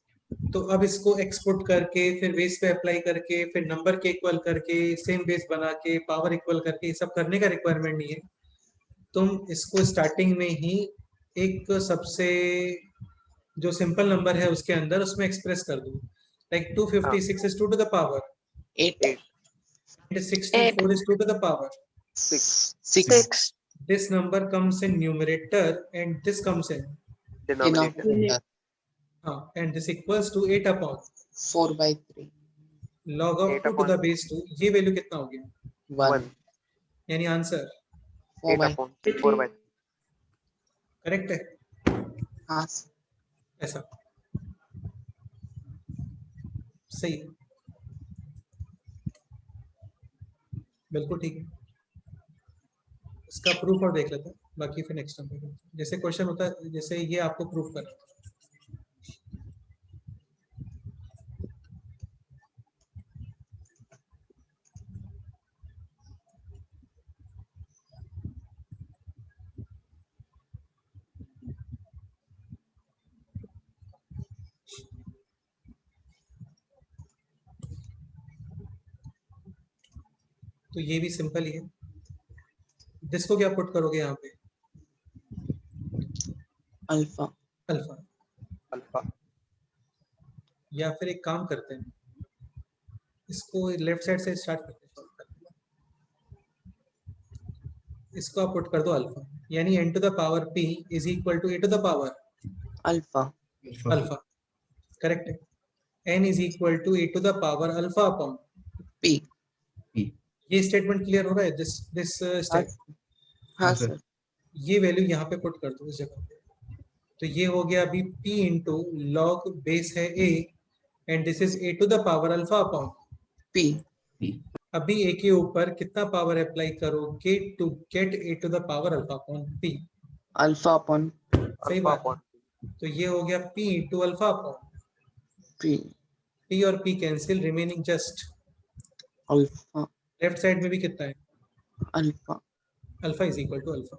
तो अब इसको एक्सपोर्ट करके फिर बेस पे अप्लाई करके फिर नंबर के इक्वल करके सेम बेस बना के पावर इक्वल करके, ये सब करने का रिक्वायरमेंट नहीं है। तुम इसको स्टार्टिंग में ही एक सबसे जो सिंपल नंबर है उसके अंदर उसमें एक्सप्रेस कर दो, like 256 is 2 to the power 8. and 64 is 2 to the power 6 6. this number comes in numerator and this comes in denominator and this equals to 8 upon 4/3. log of 8 2 to the upon base 2, ये value कितना हो गया, 1. यानी answer 8 4/3. upon 4/3 correct है, हाँ. ऐसा सही है, बिल्कुल ठीक है। इसका प्रूफ और देख लेते हैं, बाकी फिर नेक्स्ट टाइम पे। जैसे क्वेश्चन होता है, जैसे ये आपको प्रूफ करना है, तो ये भी सिंपल ही है। जिसको क्या पुट करोगे यहाँ पे, अल्फा. अल्फा, अल्फा या फिर एक काम करते हैं, इसको लेफ्ट साइड से स्टार्ट करते हैं, इसको आप पुट कर दो अल्फा, यानी n to the power p is equal to a to the power alpha. Alpha, correct है। n is equal to a to the power alpha upon P. ये स्टेटमेंट क्लियर हो रहा है, दिस स्टेप, हाँ sir. Sir. ये value यहाँ पे put कर दो इस जगह पे, तो ये हो गया अभी p इंटू लॉग बेस है a and this is a to the power alpha upon P. अभी a के ऊपर कितना पावर अप्लाई करोगे to get a to the power alpha upon p, alpha upon सही अल्फा बात अपॉन है। तो ये हो गया p into alpha upon P. p और p cancel, remaining just alpha. Left side में भी कितना है, alpha. Alpha is equal to alpha.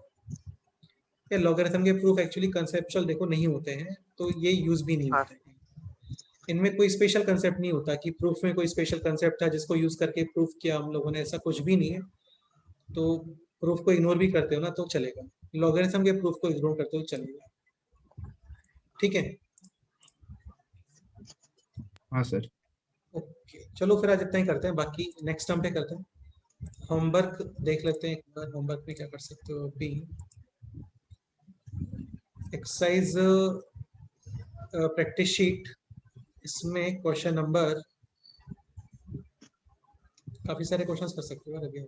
ये लॉगरिथम के प्रूफ एक्चुअली कंसेप्चुअल देखो नहीं होते हैं, तो ये यूज भी नहीं होते हैं, इनमें कोई स्पेशल कंसेप्ट नहीं होता कि प्रूफ में कोई स्पेशल कंसेप्ट था जिसको यूज करके प्रूफ किया हम लोगों ने, ऐसा कुछ भी नहीं है। तो प्रूफ को इग्नोर भी करते हो ना तो चलेगा, लॉगरिथम के प्रूफ को इग्नोर करते हो चलेगा, ठीक है। हाँ सर। ओके चलो फिर आज इतना ही करते हैं, बाकी नेक्स्ट टाइम पे करते हैं। होमवर्क देख लेते हैं एक बार, होमवर्क में क्या कर सकते हो अभी, एक्सरसाइज प्रैक्टिस शीट, इसमें क्वेश्चन नंबर काफी सारे क्वेश्चंस कर सकते हो अभी,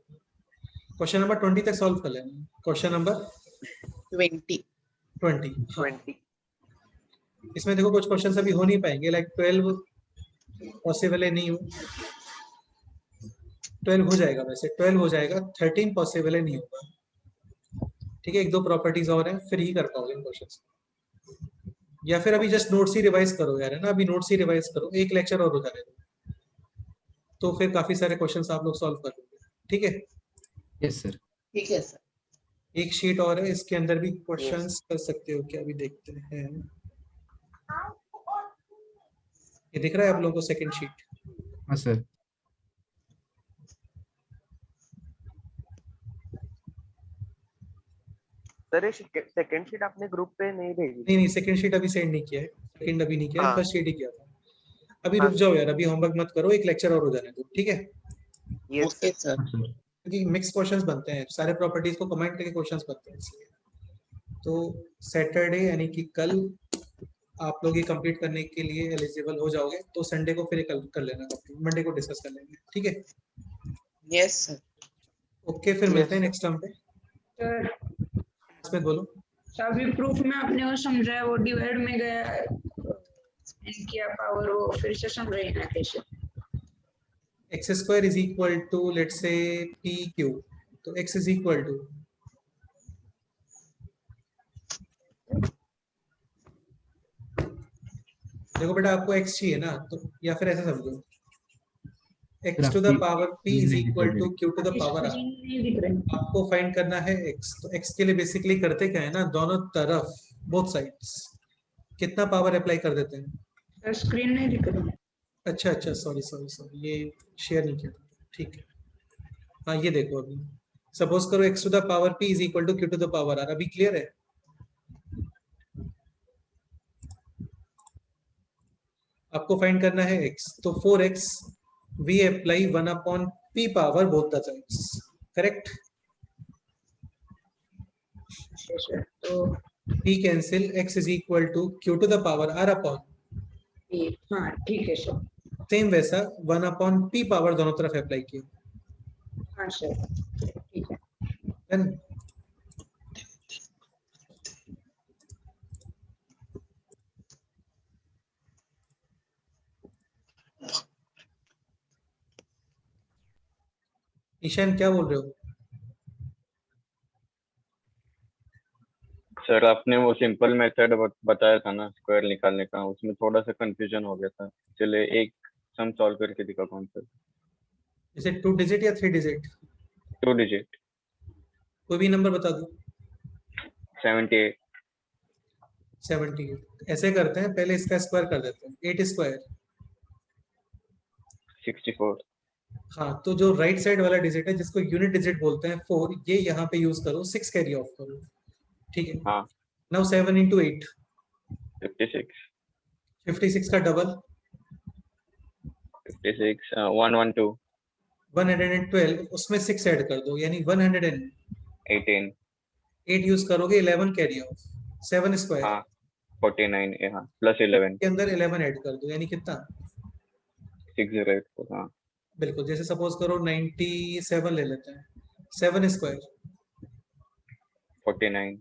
क्वेश्चन नंबर 20 तक सॉल्व कर लेना, क्वेश्चन नंबर 20. 20 इसमें देखो कुछ क्वेश्चंस अभी हो नहीं पाएंगे, लाइक 12 पॉसिबल है नहीं हो, 12 हो जाएगा, वैसे 12 हो जाएगा, 13 पॉसिबल है नहीं होगा, ठीक है। एक दो प्रॉपर्टीज और हैं, फिर ही कर पाओगे इन क्वेश्चंस, या फिर अभी जस्ट नोट्स ही रिवाइज करो यार, है ना, अभी नोट्स ही रिवाइज करो, एक लेक्चर और हो जाएगा तो फिर काफी सारे क्वेश्चंस आप लोग सॉल्व कर लोगे, ठीक है। Yes sir. ठीक है सर. एक शीट और है, इसके अंदर भी क्वेश्चंस कर सकते हो क्या, अभी देखते हैं। ये दिख रहा है आप लोगों को सेकंड शीट, हाँ सर। सर ये सेकंड शीट आपने ग्रुप पे नहीं भेजी? नहीं नहीं, सेकंड शीट अभी सेंड नहीं किया है, सेकंड अभी नहीं किया है, हाँ। फर्स्ट शीट ही किया था। अभी हाँ, रुक जाओ यार, अभी होमवर्क मत करो, एक लेक्चर और हो जाने दो, ठीक है? Yes okay sir. सर। हाँ सर। क्योंकि मिक्स क्वेश्चंस बनते हैं, सारे प्रॉपर्टीज को कमेंट करके क्वेश्चंस बनते हैं इसलिए। तो सैटरडे यानी कि कल आप लोग ये कंप्लीट करने के लिए एलिजिबल हो जाओगे, तो संडे को फिर ये कल कर लेना कंप्लीट, मंडे को डिस्कस कर लेंगे, ठीक है? Yes sir. ओके, फिर Yes, मिलते हैं sir. नेक्स्ट टर्म पे। सर इसमें बोलो। अभी प्रूफ में आपने वो समझाया, वो डिवाइड में गया किया पावर, वो फिर से समझाइए ना कैसे। X square is equal to let's say P Q, तो एक्स इज इक्वल टू देखो बेटा, आपको x चाहिए ना, तो या फिर ऐसा समझो, x to the power p is equal to q to the power r। नहीं दिख रहे। आपको फाइंड करना है x, तो x के लिए बेसिकली करते क्या है ना, दोनों तरफ बोथ साइड्स कितना पावर अप्लाई कर देते हैं। सर स्क्रीन नहीं दिख रही। अच्छा अच्छा, सॉरी सॉरी सॉरी, ये शेयर नहीं किया था, ठीक है। हाँ ये देखो, अभी सपोज करो x to the power p is equal to q to the power r, अभी क्लियर है? आपको फाइंड करना है x, तो 4x we apply 1 upon p power both the sides, correct? तो p cancel, x is equal to q to the power r upon, हाँ ठीक है सर। सेम वैसा 1 upon p पावर दोनों तरफ अप्लाई किया। हाँ सर ठीक है। Done? ईशान क्या बोल रहे हो? सर आपने वो सिंपल मेथड बताया था ना स्क्वायर निकालने का, उसमें थोड़ा सा कंफ्यूजन हो गया था, चलिए एक सम सॉल्व करके दिखा कौन सा। जैसे 2 डिजिट या 3 डिजिट? 2 डिजिट। कोई भी नंबर बता दो। 78। 78। ऐसे करते हैं, पहले इसका स्क्वायर कर देते हैं, 8 स्क्वायर 64। हाँ, तो जो राइट साइड वाला डिजिट है जिसको यूनिट डिजिट बोलते हैं 4, ये यहाँ पे यूज करो, 6 कैरी ऑफ करो, ठीक है? हाँ। Now 7 into 8 56। 56 का डबल 56 112। 112, उसमें 6 ऐड कर दो, यानी 118। 8 यूज करोगे, 11 कैरी ऑफ, 7 स्क्वायर, हाँ 49, हाँ प्लस 11 के अंदर 11 ऐड कर दो, यानी कितना? 608। हाँ बिल्कुल, जैसे सपोज करो 97 ले लेते हैं, 7 स्क्वायर 49।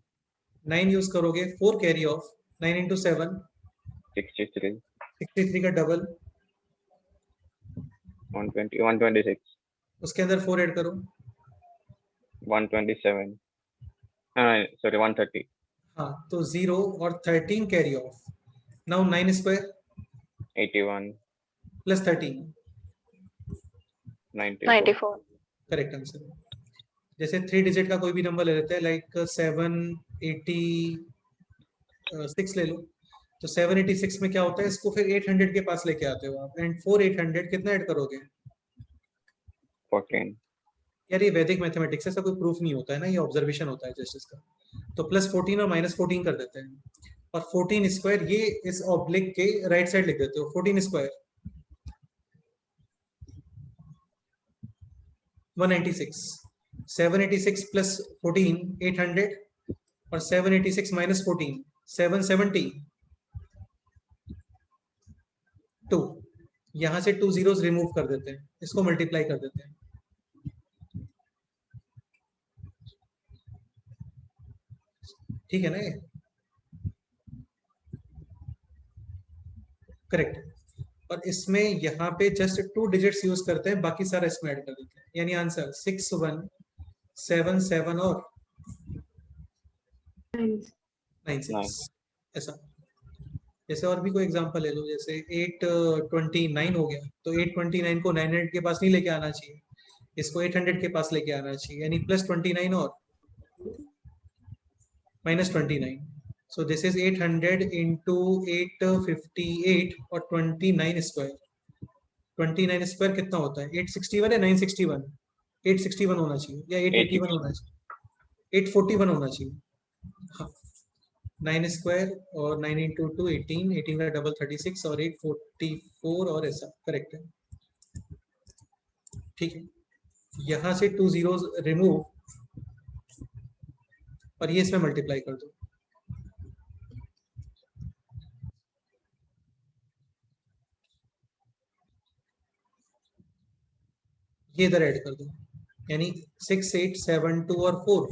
9 यूज करोगे, 4 कैरी ऑफ, 9 into 7 63। 63 का डबल 120 126। उसके अंदर 4 ऐड करो, 127। सॉरी 130। हाँ, तो 0 और 13 carry off. Now 9 square 81। Plus 13 94। Correct answer. जैसे 3 डिजिट का कोई भी नंबर ले लेते हैं, लाइक 786 ले लो, तो 786 में क्या होता है, इसको फिर 800 के पास लेके आते हो आप, एंड 4 800 कितना ऐड करोगे? 14। यार ये वैदिक मैथमेटिक्स है, ऐसा कोई प्रूफ नहीं होता है ना, ये ऑब्जर्वेशन होता है जस्ट इसका। तो प्लस 14 और माइनस 14 कर देते हैं, और 14 स्क्वायर ये इस ऑब्लिक के राइट साइड लिख देते हो, 14 स्क्वायर 196। 786 प्लस 14 800, और 786 माइनस 14 770 2। यहां से 2 zeros रिमूव कर देते हैं, इसको मल्टीप्लाई कर देते हैं, ठीक है ना ये? करेक्ट। और इसमें यहाँ पे जस्ट 2 डिजिट्स यूज करते हैं, बाकी सारा इसमें ऐड कर देते हैं, यानी आंसर 6177 और 96 ऐसा। जैसे और भी कोई एग्जांपल ले लो, जैसे 829 हो गया, तो 829 को 900 के पास नहीं लेके आना चाहिए, इसको 800 के पास लेके आना चाहिए, यानी प्लस 29 और minus 29। So this is 800 into 858 और 29 स्क्वायर। 29 स्क्वायर कितना होता है? 861 या 961? 861 होना चाहिए, या 881 होना चाहिए, 841 होना चाहिए। हाँ 9 स्क्वायर और 9 इंटू 2 18, 18 का डबल 36 और 8 44 और ऐसा करेक्ट है। ठीक है, यहाँ से 2 जीरोस रिमूव और ये इसमें मल्टीप्लाई कर दो। ये इधर ऐड कर दो, यानी 6 8 7 2 और 4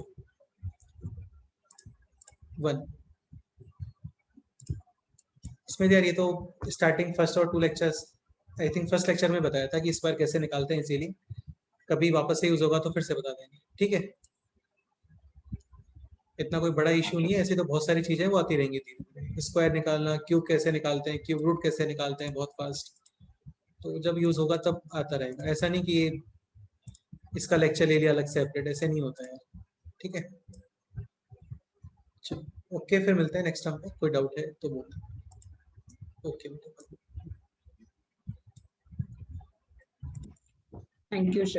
1। इसमें यार ये तो स्टार्टिंग फर्स्ट और 2 lectures, I think first lecture में बताया था कि इस बार कैसे निकालते हैं, इसीलिए कभी वापस से यूज होगा तो फिर से बता देंगे। ठीक है, इतना कोई बड़ा इशू नहीं है, ऐसी तो बहुत सारी चीजें वो आती रहेंगी धीरे धीरे। स्क्वायर निकालना, क्यूब कैसे निकालते हैं, क्यूब रूट कैसे निकालते हैं, बहुत फास्ट, तो जब यूज होगा तब आता रहेगा। ऐसा नहीं कि ये इसका लेक्चर ले लिया अलग सेपरेट, ऐसे नहीं होता है। ठीक है, चलो ओके, फिर मिलते हैं नेक्स्ट टाइम पे। कोई डाउट है तो बोलो। Okay, thank you sir.